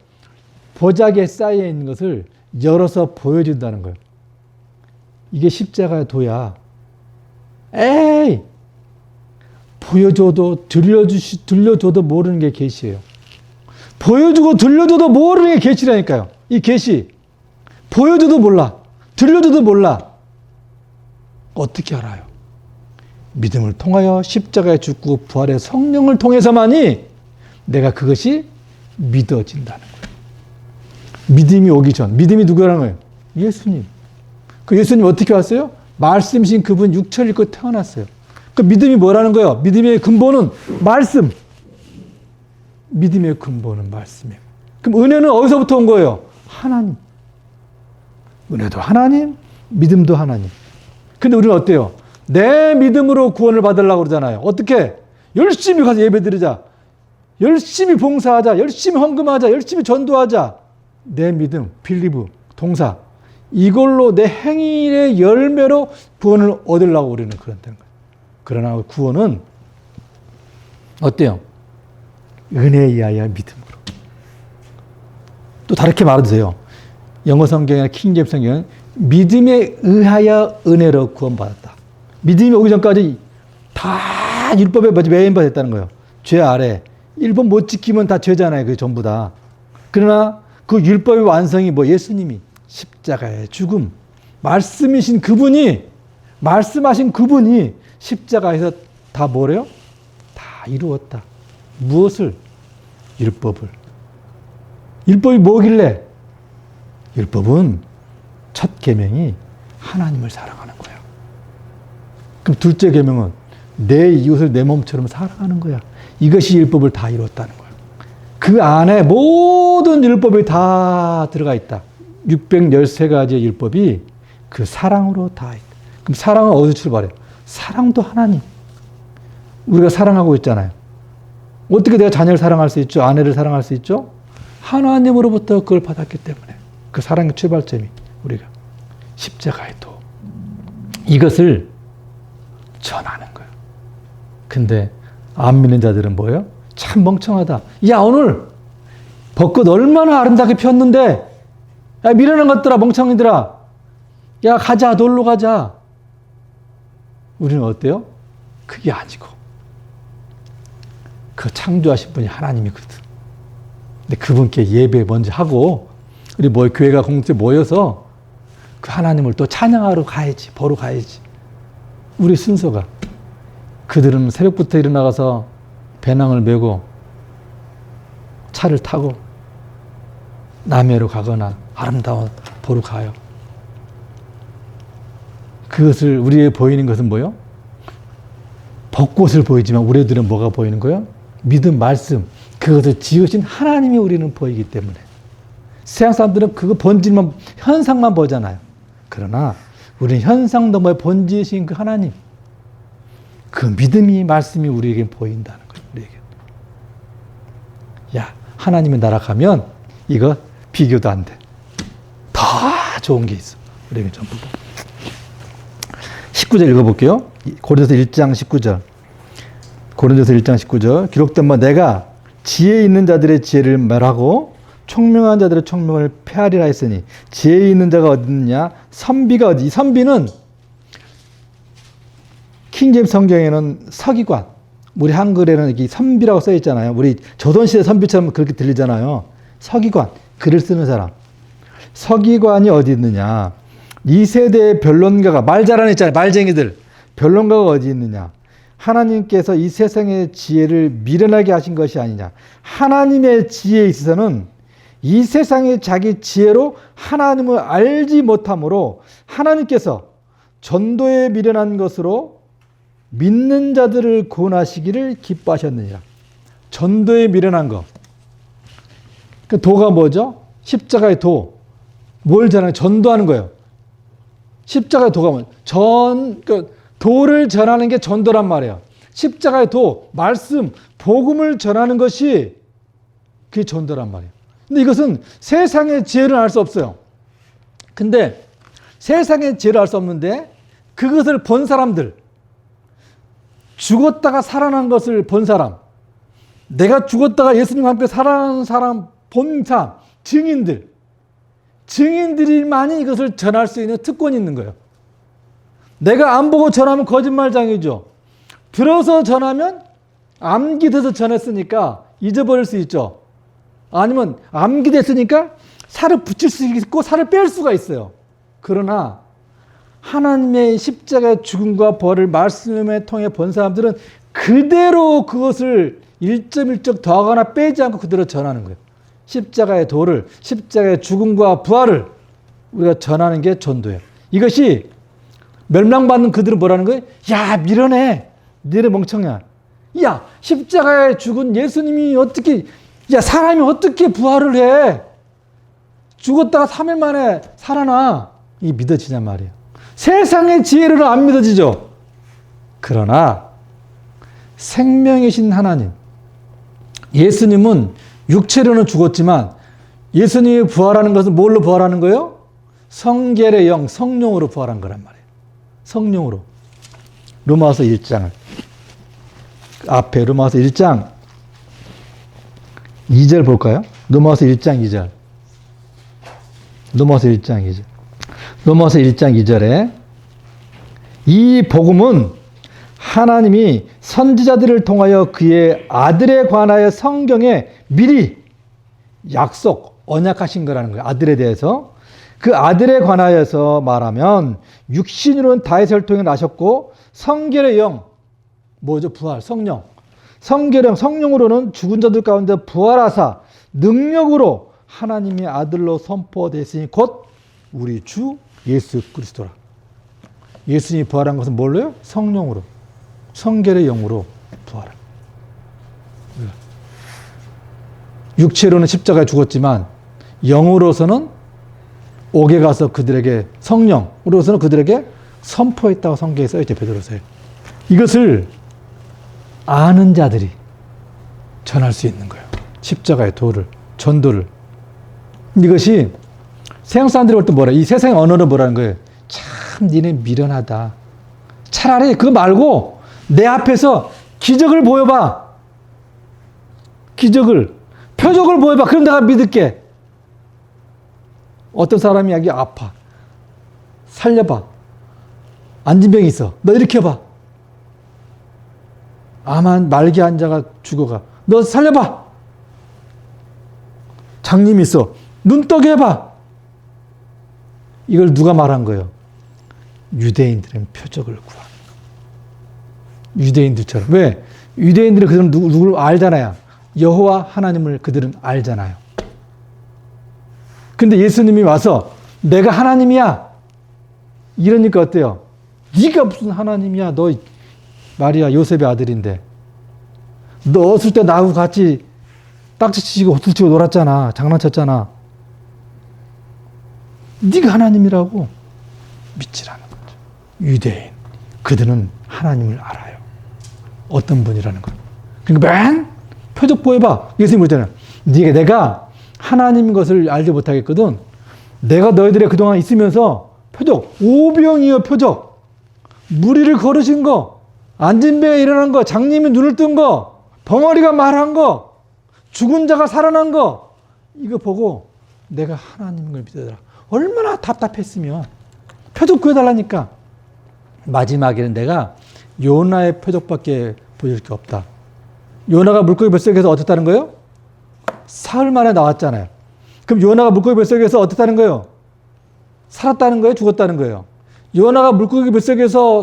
Speaker 1: 보자기에 쌓여 있는 것을 열어서 보여준다는 거예요. 이게 십자가의 도야. 에이! 보여줘도 들려줘도 모르는 게 계시예요. 보여주고 들려줘도 모르는 게 계시라니까요. 이 계시. 보여줘도 몰라. 들려줘도 몰라. 어떻게 알아요? 믿음을 통하여 십자가에 죽고 부활의 성령을 통해서만이 내가 그것이 믿어진다는 거예요. 믿음이 오기 전. 믿음이 누구라는 거예요? 예수님. 그 예수님 어떻게 왔어요? 말씀이신 그분 육체를 입고 태어났어요. 그 믿음이 뭐라는 거예요? 믿음의 근본은 말씀. 믿음의 근본은 말씀이에요. 그럼 은혜는 어디서부터 온 거예요? 하나님. 은혜도 하나님, 믿음도 하나님. 근데 우리는 어때요? 내 믿음으로 구원을 받으려고 그러잖아요. 어떻게? 열심히 가서 예배 드리자. 열심히 봉사하자. 열심히 헌금하자. 열심히 전도하자. 내 믿음, 빌리브, 동사. 이걸로 내 행위의 열매로 구원을 얻으려고 우리는 그런다는 거예요. 그러나 구원은 어때요? 은혜에 의하여 믿음으로. 또 다르게 말해주세요. 영어 성경이나 킹제임 성경은 믿음에 의하여 은혜로 구원받았다. 믿음이 오기 전까지 다 율법에 매인바 됐다는 거예요. 죄 아래. 율법 못 지키면 다 죄잖아요. 그게 전부 다. 그러나 그 율법의 완성이 뭐 예수님이 십자가의 죽음, 말씀이신 그분이, 말씀하신 그분이 십자가에서 다 뭐래요? 다 이루었다. 무엇을? 율법을. 율법이 뭐길래? 율법은 첫 계명이 하나님을 사랑하는 거야. 그럼 둘째 계명은 내 이웃을 내 몸처럼 사랑하는 거야. 이것이 율법을 다 이뤘다는 거야. 그 안에 모든 율법이 다 들어가 있다. 613가지의 율법이 그 사랑으로 다 있다. 그럼 사랑은 어디서 출발해요? 사랑도 하나님. 우리가 사랑하고 있잖아요. 어떻게 내가 자녀를 사랑할 수 있죠? 아내를 사랑할 수 있죠? 하나님으로부터 그걸 받았기 때문에. 그 사랑의 출발점이 우리가 십자가의 도. 이것을 전하는 거예요. 근데 안 믿는 자들은 뭐예요? 참 멍청하다. 야, 오늘 벚꽃 얼마나 아름답게 폈는데, 야, 미련한 것들아, 멍청이들아. 야, 가자, 놀러 가자. 우리는 어때요? 그게 아니고. 그 창조하신 분이 하나님이거든. 근데 그분께 예배 먼저 하고, 우리 교회가 공동체 모여서 그 하나님을 또 찬양하러 가야지, 보러 가야지. 우리 순서가. 그들은 새벽부터 일어나가서 배낭을 메고 차를 타고 남해로 가거나 아름다운 보러 가요. 그것을 우리에 보이는 것은 뭐요? 벚꽃을 보이지만 우리들은 뭐가 보이는 거예요? 믿음, 말씀. 그것을 지으신 하나님이 우리는 보이기 때문에. 세상 사람들은 그거 본질만, 현상만 보잖아요. 그러나 우리는 현상 너머에 본질이신 그 하나님. 그 믿음이, 말씀이 우리에게 보인다는 거예요. 우리에게. 야, 하나님의 나라 가면 이거 비교도 안 돼. 더 좋은 게 있어. 우리에게 전부 다. 19절 읽어볼게요. 고린도서 1장 19절. 고린도서 1장 19절. 기록된 바 내가 지혜 있는 자들의 지혜를 멸하고 총명한 자들의 총명을 폐하리라 했으니 지혜 있는 자가 어디 있느냐? 선비가 어디? 이 선비는 킹제임 성경에는 서기관, 우리 한글에는 이렇게 선비라고 써 있잖아요. 우리 조선시대 선비처럼 그렇게 들리잖아요. 서기관, 글을 쓰는 사람. 서기관이 어디 있느냐? 이 세대의 변론가가, 말 잘하는 있잖아요. 말쟁이들. 변론가가 어디 있느냐? 하나님께서 이 세상의 지혜를 미련하게 하신 것이 아니냐. 하나님의 지혜에 있어서는 이 세상의 자기 지혜로 하나님을 알지 못함으로 하나님께서 전도에 미련한 것으로 믿는 자들을 구원하시기를 기뻐하셨느니라. 전도에 미련한 것. 그 도가 뭐죠? 십자가의 도. 뭘 전하는? 전도하는 거예요. 십자가의 도가 뭐예요? 도를 전하는 게 전도란 말이에요. 십자가의 도, 말씀, 복음을 전하는 것이 그게 전도란 말이에요. 근데 이것은 세상의 지혜를 알 수 없어요. 근데 세상의 지혜를 알 수 없는데 그것을 본 사람들, 죽었다가 살아난 것을 본 사람, 내가 죽었다가 예수님과 함께 살아난 사람 본 사람, 증인들이만이 이것을 전할 수 있는 특권이 있는 거예요. 내가 안 보고 전하면 거짓말장이죠. 들어서 전하면 암기돼서 전했으니까 잊어버릴 수 있죠. 아니면 암기됐으니까 살을 붙일 수 있고 살을 뺄 수가 있어요. 그러나 하나님의 십자가의 죽음과 벌을 말씀에 통해 본 사람들은 그대로 그것을 1.1적 더하거나 빼지 않고 그대로 전하는 거예요. 십자가의 도를, 십자가의 죽음과 부활을 우리가 전하는 게 전도예요. 이것이 멸망받는 그들은 뭐라는 거예요? 야, 밀어내. 니네 멍청이야. 야, 십자가에 죽은 예수님이 어떻게, 야, 사람이 어떻게 부활을 해? 죽었다가 3일 만에 살아나. 이게 믿어지냔 말이에요. 세상의 지혜로는 안 믿어지죠. 그러나 생명이신 하나님, 예수님은 육체로는 죽었지만 예수님이 부활하는 것은 뭘로 부활하는 거예요? 성결의 영, 성령으로 부활한 거란 말이에요. 성령으로. 로마서 1장 앞에 로마서 1장 2절 볼까요? 로마서 1장 2절. 로마서 1장 2절. 로마서 1장 2절에 이 복음은 하나님이 선지자들을 통하여 그의 아들에 관하여 성경에 미리 약속, 언약하신 거라는 거예요. 아들에 대해서. 그 아들에 관하여서 말하면 육신으로는 다윗을 통해 나셨고 성결의 영, 뭐죠? 부활, 성령. 성결의 영, 성령으로는 죽은 자들 가운데 부활하사 능력으로 하나님의 아들로 선포되었으니 곧 우리 주 예수 그리스도라. 예수님이 부활한 것은 뭘로요? 성령으로. 성결의 영으로 부활한. 육체로는 십자가에 죽었지만 영으로서는 옥에 가서 그들에게 성령으로서는 그들에게 선포했다고 성경에 써있죠. 베드로서에. 이것을 아는 자들이 전할 수 있는 거예요. 십자가의 도를, 전도를. 이것이 세상 사람들이 볼 때 뭐라, 이 세상의 언어는 뭐라는 거예요? 참 니네 미련하다. 차라리 그거 말고 내 앞에서 기적을 보여봐. 기적을, 표적을 보여봐. 그럼 내가 믿을게. 어떤 사람이 여기 아파. 살려봐. 안진병이 있어. 너 일으켜봐. 암한 말기 환자가 죽어가. 너 살려봐. 장님이 있어. 눈 떠게 해봐. 이걸 누가 말한 거예요? 유대인들은 표적을 구하는 거. 유대인들처럼. 왜? 유대인들은 그들은 누구를 알잖아요. 여호와 하나님을 그들은 알잖아요. 근데 예수님이 와서 내가 하나님이야. 이러니까 어때요? 네가 무슨 하나님이야. 너 마리아 요셉의 아들인데. 너 어렸을 때 나하고 같이 딱지치고 호투치고 놀았잖아. 장난쳤잖아. 네가 하나님이라고 믿지라는 거죠. 유대인. 그들은 하나님을 알아요. 어떤 분이라는 거. 그러니까 맨 표적 보여봐. 예수님 그러잖아요. 내가 하나님인 것을 알지 못하겠거든. 내가 너희들의 그동안 있으면서 표적, 오병이어 표적, 무리를 걸으신 거, 안진병에 일어난 거, 장님이 눈을 뜬 거, 벙어리가 말한 거, 죽은 자가 살아난 거, 이거 보고 내가 하나님인 걸 믿어라. 얼마나 답답했으면 표적 구해달라니까. 마지막에는 내가 요나의 표적밖에 보여줄 게 없다. 요나가 물고기 뱃속에서 어떻다는 거예요? 사흘 만에 나왔잖아요. 그럼 요나가 물고기 뱃속에서 어떻다는 거예요? 살았다는 거예요? 죽었다는 거예요? 요나가 물고기 뱃속에서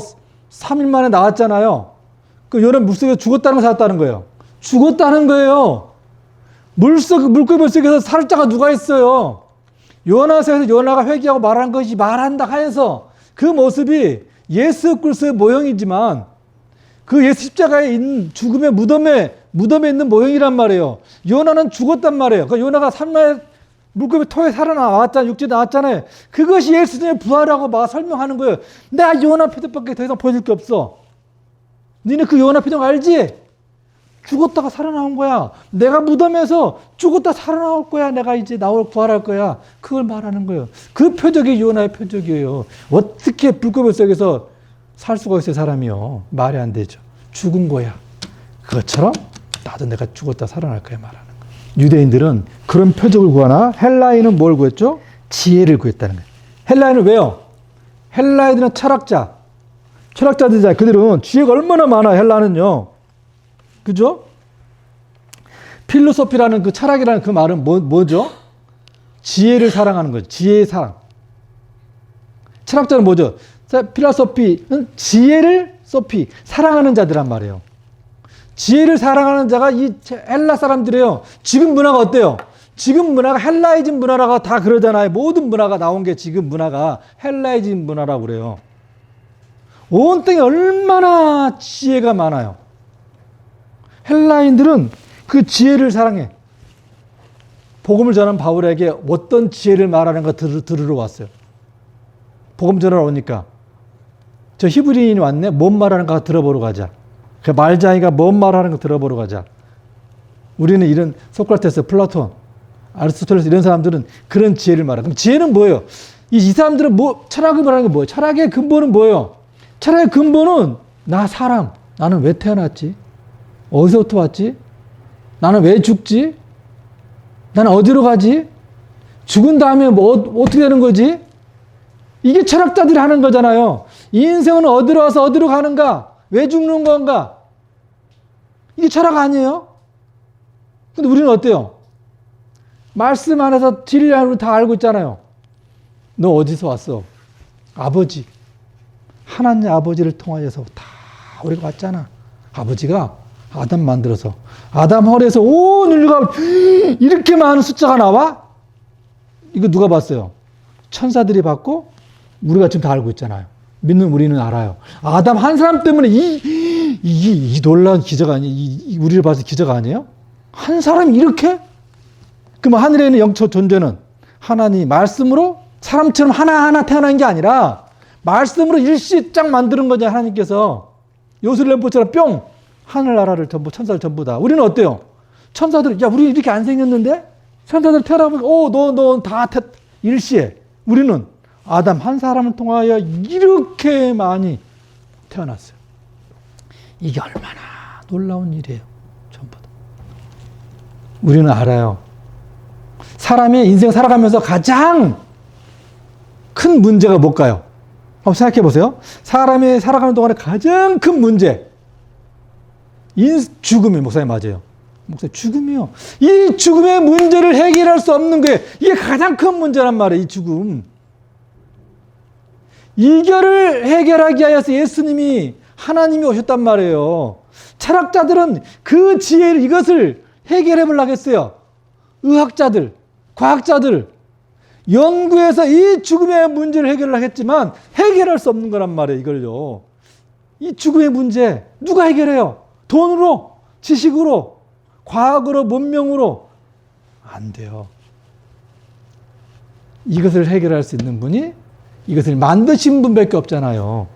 Speaker 1: 3일 만에 나왔잖아요. 그 요나 물속에서 죽었다는 거 살았다는 거예요? 죽었다는 거예요. 물고기 뱃속에서 살 자가 누가 있어요? 요나서에서 요나가 회개하고 말한 것이 말한다 하여서 그 모습이 예수 그리스도의 모형이지만 그 예수 십자가에 있는 죽음의 무덤에 있는 모형이란 말이에요. 요나는 죽었단 말이에요. 그 요나가 3일 물고기 토에 살아나왔잖아요. 육지에 나왔잖아요. 그것이 예수님의 부활하고 막 설명하는 거예요. 내가 요나 표적밖에 더 이상 보여줄 게 없어. 너네 그 요나 표적 알지? 죽었다가 살아나온 거야. 내가 무덤에서 죽었다 살아나올 거야. 내가 이제 부활할 거야. 그걸 말하는 거예요. 그 표적이 요나의 표적이에요. 어떻게 불꽃 속에서 살 수가 있어요, 사람이요. 말이 안 되죠. 죽은 거야. 그것처럼 나도 내가 죽었다 살아날 거야 말하는 거예요. 유대인들은 그런 표적을 구하나 헬라인은 뭘 구했죠? 지혜를 구했다는 거예요. 헬라인은 왜요? 헬라인들은 철학자들이잖아요. 그들은 지혜가 얼마나 많아, 헬라는요. 그죠? 필로소피라는 그 철학이라는 그 말은 뭐죠? 지혜를 사랑하는 거죠. 지혜의 사랑. 철학자는 뭐죠? 필로소피는 지혜를 사랑하는 자들란 말이에요. 지혜를 사랑하는 자가 이 헬라 사람들이에요. 지금 문화가 어때요? 지금 문화가 헬라이즘 문화라고 다 그러잖아요. 모든 문화가 나온 게 지금 문화가 헬라이즘 문화라고 그래요. 온 땅에 얼마나 지혜가 많아요. 헬라인들은 그 지혜를 사랑해. 복음을 전한 바울에게 어떤 지혜를 말하는 거 들으러 왔어요. 복음 전하러 오니까 저 히브리인이 왔네. 뭔 말하는가 들어보러 가자. 그 말자이가 뭔 말하는 거 들어보러 가자. 우리는 이런 소크라테스, 플라톤, 아리스토텔레스 이런 사람들은 그런 지혜를 말해요. 그럼 지혜는 뭐예요? 이 사람들은 철학을 말하는 게 뭐예요? 철학의 근본은 뭐예요? 철학의 근본은 사람. 나는 왜 태어났지? 어디서부터 왔지? 나는 왜 죽지? 나는 어디로 가지? 죽은 다음에 어떻게 되는 거지? 이게 철학자들이 하는 거잖아요. 이 인생은 어디로 와서 어디로 가는가? 왜 죽는 건가? 이게 철학 아니에요? 근데 우리는 어때요? 말씀 안에서 진리를 다 알고 있잖아요. 너 어디서 왔어? 아버지. 하나님 아버지를 통하여서 다 우리가 왔잖아. 아버지가 아담 만들어서 아담 허리에서 온 인류가 이렇게 많은 숫자가 나와? 이거 누가 봤어요? 천사들이 봤고 우리가 지금 다 알고 있잖아요. 믿는 우리는 알아요. 아담 한 사람 때문에 이 놀라운 기적 아니에요? 우리를 봐서 기적 아니에요? 한 사람이 이렇게? 그럼 하늘에 있는 영적 존재는 하나님 말씀으로 사람처럼 하나하나 태어난 게 아니라 말씀으로 일시짝 만드는 거죠. 하나님께서 요술램프처럼 뿅 하늘나라를 전부 천사들 전부 다. 우리는 어때요? 천사들 우리 이렇게 안 생겼는데? 천사들 태어나면 너 다 일시에. 우리는 아담 한 사람을 통하여 이렇게 많이 태어났어요. 이게 얼마나 놀라운 일이에요. 전부 다. 우리는 알아요. 사람이 인생 살아가면서 가장 큰 문제가 뭘까요? 한번 생각해 보세요. 사람이 살아가는 동안에 가장 큰 문제. 죽음이 목사님 맞아요. 목사님 죽음이요. 이 죽음의 문제를 해결할 수 없는 게 이게 가장 큰 문제란 말이에요. 이 죽음. 이거를 해결하기 위해서 예수님이 하나님이 오셨단 말이에요. 철학자들은 그 지혜를 이것을 해결해 보려고 했어요. 의학자들, 과학자들 연구해서 이 죽음의 문제를 해결하려고 했지만 해결할 수 없는 거란 말이에요. 이걸요. 이 죽음의 문제 누가 해결해요? 돈으로, 지식으로, 과학으로, 문명으로 안 돼요. 이것을 해결할 수 있는 분이 이것을 만드신 분밖에 없잖아요.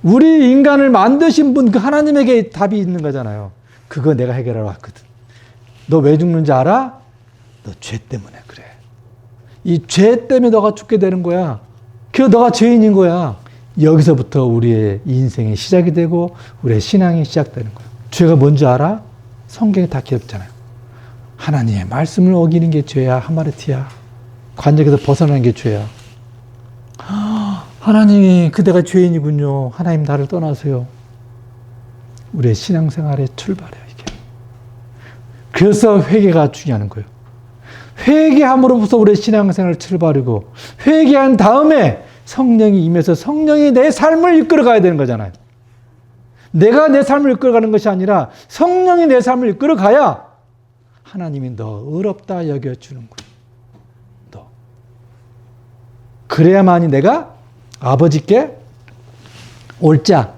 Speaker 1: 우리 인간을 만드신 분 그 하나님에게 답이 있는 거잖아요. 그거 내가 해결하러 왔거든. 너 왜 죽는지 알아? 너 죄 때문에 그래. 이 죄 때문에 너가 죽게 되는 거야. 그래서 너가 죄인인 거야. 여기서부터 우리의 인생이 시작이 되고 우리의 신앙이 시작되는 거야. 죄가 뭔지 알아? 성경에 다 기록잖아요. 하나님의 말씀을 어기는 게 죄야. 하마르티야. 관역에서 벗어나는 게 죄야. 하나님이 그대가 죄인이군요. 하나님 나를 떠나세요. 우리의 신앙생활의 출발이에요. 이게. 그래서 회개가 중요한 거예요. 회개함으로부터 우리의 신앙생활 출발이고 회개한 다음에 성령이 임해서 성령이 내 삶을 이끌어가야 되는 거잖아요. 내가 내 삶을 이끌어가는 것이 아니라 성령이 내 삶을 이끌어가야 하나님이 너 의롭다 여겨주는 거예요. 너. 그래야만이 내가 아버지께 옳자.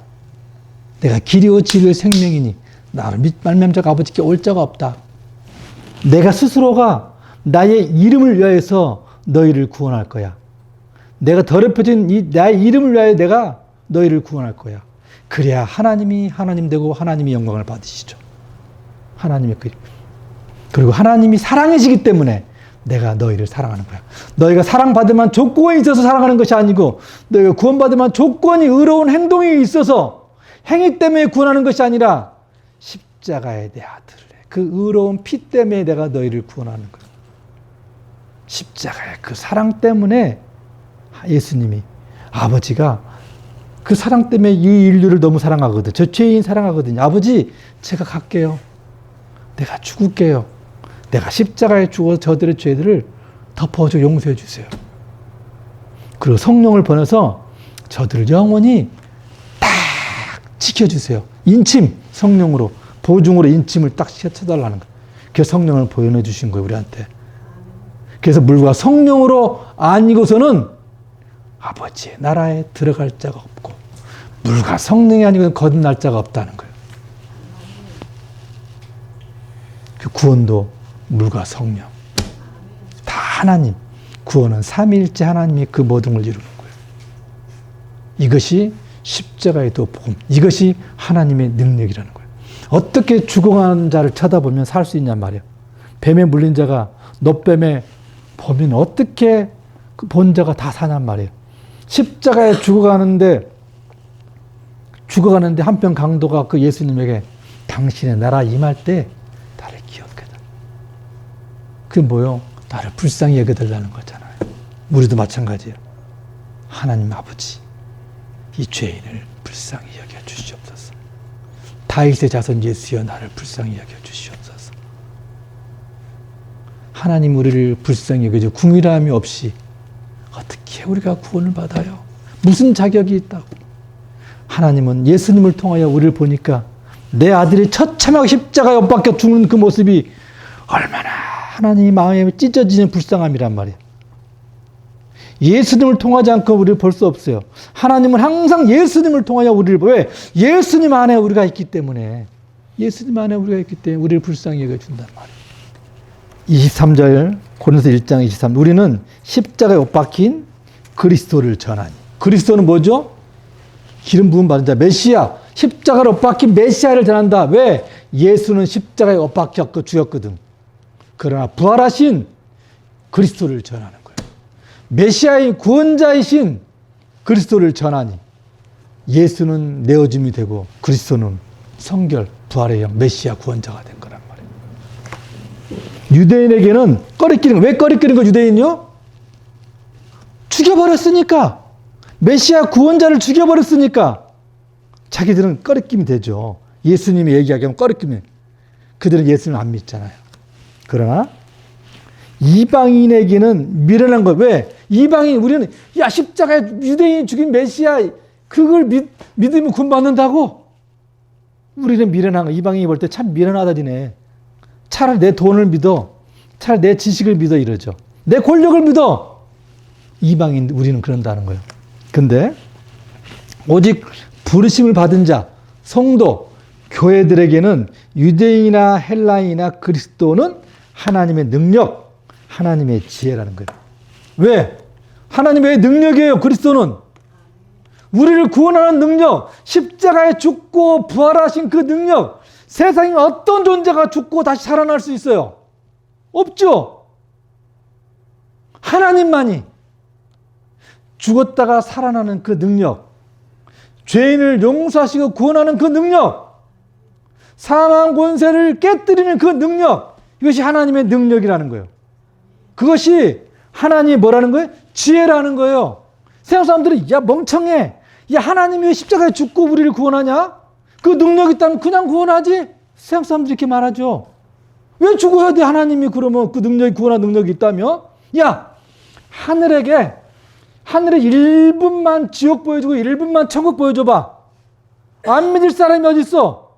Speaker 1: 내가 길이요 진리요 생명이니 나를 말미암자 아버지께 올 자가 없다. 내가 스스로가 나의 이름을 위하여서 너희를 구원할 거야. 내가 더럽혀진 나의 이름을 위하여 내가 너희를 구원할 거야. 그래야 하나님이 하나님 되고 하나님이 영광을 받으시죠. 하나님의 그리고 하나님이 사랑이시기 때문에 내가 너희를 사랑하는 거야. 너희가 사랑받으면 조건이 있어서 사랑하는 것이 아니고 너희가 구원받으면 조건이 의로운 행동이 있어서 행위 때문에 구원하는 것이 아니라 십자가의 내 아들을 그 의로운 피 때문에 내가 너희를 구원하는 거야. 십자가의 그 사랑 때문에 예수님이 아버지가 그 사랑 때문에 이 인류를 너무 사랑하거든. 저 죄인 사랑하거든요. 아버지 제가 갈게요. 내가 죽을게요. 내가 십자가에 죽어서 저들의 죄들을 덮어줘 용서해 주세요. 그리고 성령을 보내서 저들을 영원히 딱 지켜주세요. 인침 성령으로 보증으로 인침을 딱 시켜달라는 거예요. 그래서 성령을 보내주신 거예요 우리한테. 그래서 물과 성령으로 아니고서는 아버지의 나라에 들어갈 자가 없고 물과 성령이 아니고는 거듭날 자가 없다는 거예요. 그 구원도 물과 성령 다 하나님, 구원은 삼위일체 하나님이 그 모든 걸 이루는 거예요. 이것이 십자가의 복음, 이것이 하나님의 능력이라는 거예요. 어떻게 죽어가는 자를 쳐다보면 살 수 있냔 말이에요. 뱀에 물린 자가 놋뱀에 보면 어떻게 그 본 자가 다 사냔 말이에요. 십자가에 죽어가는데 한편 강도가 그 예수님에게 당신의 나라 임할 때 나를 기억해라. 그게 뭐요? 나를 불쌍히 여겨달라는 거잖아요. 우리도 마찬가지예요. 하나님 아버지, 이 죄인을 불쌍히 여겨 주시옵소서. 다윗의 자손 예수여 나를 불쌍히 여겨 주시옵소서. 하나님 우리를 불쌍히 여겨줘 궁일함이 없이 어떻게 우리가 구원을 받아요? 무슨 자격이 있다고? 하나님은 예수님을 통하여 우리를 보니까 내 아들이 처참하게 십자가에 못 박혀 죽는 그 모습이 얼마나 하나님이 마음에 찢어지는 불쌍함이란 말이에요. 예수님을 통하지 않고 우리를 볼 수 없어요. 하나님은 항상 예수님을 통하여 우리를 왜? 예수님 안에 우리가 있기 때문에 예수님 안에 우리가 있기 때문에 우리를 불쌍히 여겨준단 말이에요. 23절 고린도서 1장 23 우리는 십자가에 못 박힌 그리스도를 전하니 그리스도는 뭐죠? 기름 부음 받은 자 메시아 십자가로 못 박힌 메시아를 전한다. 왜? 예수는 십자가에 못 박혔고 죽였거든. 그러나 부활하신 그리스도를 전하는 거예요. 메시아의 구원자이신 그리스도를 전하니 예수는 내어줌이 되고 그리스도는 성결 부활의 영 메시아 구원자가 된 거란 말이에요. 유대인에게는 꺼리끼는 왜 꺼리끼는 거 유대인요? 죽여버렸으니까 메시아 구원자를 죽여버렸으니까 자기들은 꺼리낌이 되죠. 예수님이 얘기하기면 꺼리낌이 그들은 예수님을 안 믿잖아요. 그러나 이방인에게는 미련한 거 왜? 이방인 우리는 야 십자가에 유대인이 죽인 메시아 그걸 믿으면 구원받는다고? 우리는 미련한 거 이방인이 볼 때 참 미련하다 지네. 차라리 내 돈을 믿어. 차라리 내 지식을 믿어 이러죠. 내 권력을 믿어. 이방인 우리는 그런다는 거예요. 근데 오직 부르심을 받은 자, 성도, 교회들에게는 유대인이나 헬라인이나 그리스도는 하나님의 능력, 하나님의 지혜라는 거예요. 왜? 하나님의 능력이에요. 그리스도는. 우리를 구원하는 능력, 십자가에 죽고 부활하신 그 능력, 세상에 어떤 존재가 죽고 다시 살아날 수 있어요? 없죠? 하나님만이 죽었다가 살아나는 그 능력, 죄인을 용서하시고 구원하는 그 능력, 사망 권세를 깨뜨리는 그 능력, 이것이 하나님의 능력이라는 거예요. 그것이 하나님이 뭐라는 거예요? 지혜라는 거예요. 세상 사람들은 야 멍청해. 야 하나님이 왜 십자가에 죽고 우리를 구원하냐? 그 능력이 있다면 그냥 구원하지? 세상 사람들이 이렇게 말하죠. 왜 죽어야 돼? 하나님이 그러면 그 능력이 구원할 능력이 있다며? 야 하늘에 1분만 지옥 보여주고 1분만 천국 보여줘봐. 안 믿을 사람이 어디 있어?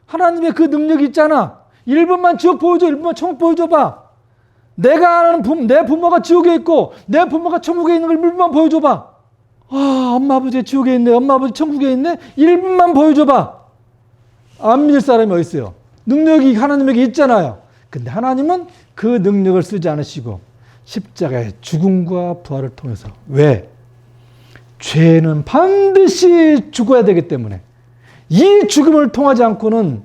Speaker 1: 하나님의 그 능력이 있잖아. 1분만 지옥 보여줘. 1분만 천국 보여줘봐. 내가 아는 내 부모가 지옥에 있고 내 부모가 천국에 있는 걸 1분만 보여줘봐. 아, 엄마 아버지 지옥에 있네. 엄마 아버지 천국에 있네. 1분만 보여줘봐. 안 믿을 사람이 어디 있어요? 능력이 하나님에게 있잖아요. 근데 하나님은 그 능력을 쓰지 않으시고 십자가의 죽음과 부활을 통해서 왜? 죄는 반드시 죽어야 되기 때문에 이 죽음을 통하지 않고는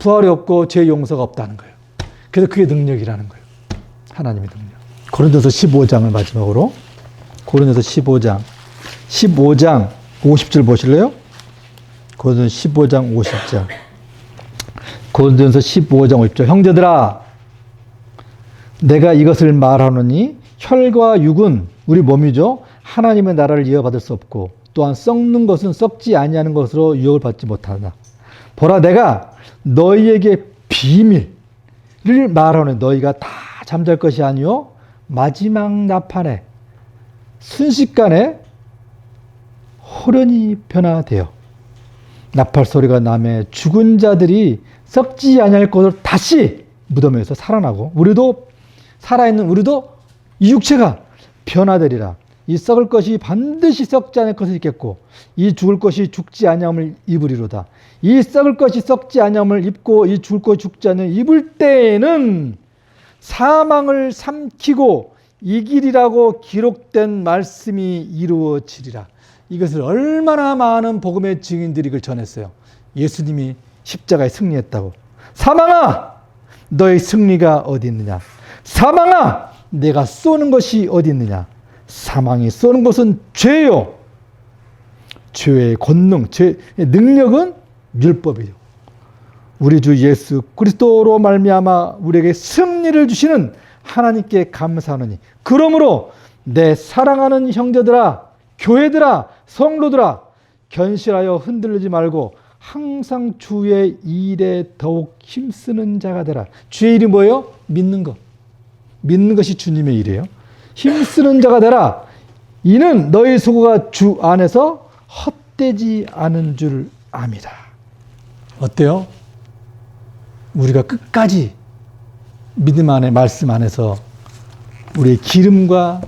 Speaker 1: 부활이 없고 죄 용서가 없다는 거예요. 그래서 그게 능력이라는 거예요. 하나님의 능력. 고린도서 15장을 마지막으로, 고린도서 15장 50절 보실래요? 고린도서 15장 50절. 고린도서 15장 50절. 형제들아, 내가 이것을 말하노니 혈과 육은 우리 몸이죠. 하나님의 나라를 이어받을 수 없고 또한 썩는 것은 썩지 아니하는 것으로 유혹을 받지 못하나. 보라, 내가 너희에게 비밀을 말하노니 너희가 다 잠잘 것이 아니요 마지막 나팔에 순식간에 호련히 변화되어 나팔 소리가 나매 죽은 자들이 썩지 아니할 것으로 다시 무덤에서 살아나고 우리도 살아있는 우리도 이 육체가 변화되리라. 이 썩을 것이 반드시 썩지 않을 것을 입겠고 이 죽을 것이 죽지 아니함을 입으리로다. 이 썩을 것이 썩지 아니함을 입고 이 죽을 것이 죽지 아니함을 입을 때에는 사망을 삼키고 이기리라고 기록된 말씀이 이루어지리라. 이것을 얼마나 많은 복음의 증인들이 그걸 전했어요. 예수님이 십자가에 승리했다고. 사망아, 너의 승리가 어디 있느냐? 사망아, 내가 쏘는 것이 어디 있느냐? 사망이 쏘는 것은 죄요. 죄의 권능, 죄의 능력은 율법이요. 우리 주 예수 그리스도로 말미암아 우리에게 승리를 주시는 하나님께 감사하노니, 그러므로 내 사랑하는 형제들아, 교회들아, 성도들아, 견실하여 흔들리지 말고 항상 주의 일에 더욱 힘쓰는 자가 되라. 주의 일이 뭐예요? 믿는 것. 믿는 것이 주님의 일이에요. 힘쓰는 자가 되라. 이는 너희 수고가 주 안에서 헛되지 않은 줄 압니다. 어때요? 우리가 끝까지 믿음 안에, 말씀 안에서 우리의 기름과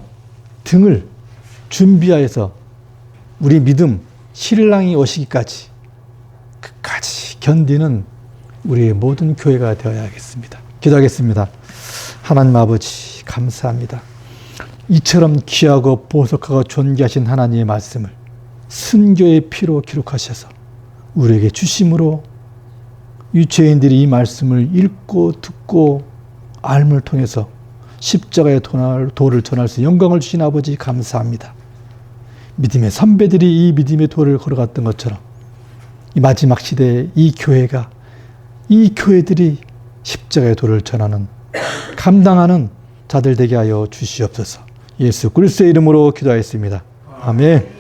Speaker 1: 등을 준비하여서 우리 믿음, 신랑이 오시기까지 끝까지 견디는 우리의 모든 교회가 되어야겠습니다. 기도하겠습니다. 하나님 아버지, 감사합니다. 이처럼 귀하고 보석하고 존귀하신 하나님의 말씀을 순교의 피로 기록하셔서 우리에게 주심으로 이 죄인들이 이 말씀을 읽고 듣고 알물 통해서 십자가의 도를 전할 수 영광을 주신 아버지, 감사합니다. 믿음의 선배들이 이 믿음의 도를 걸어갔던 것처럼 이 마지막 시대에 이 교회들이 십자가의 도를 전하는, 감당하는 자들 되게 하여 주시옵소서. 예수 그리스도의 이름으로 기도하였습니다. 아멘.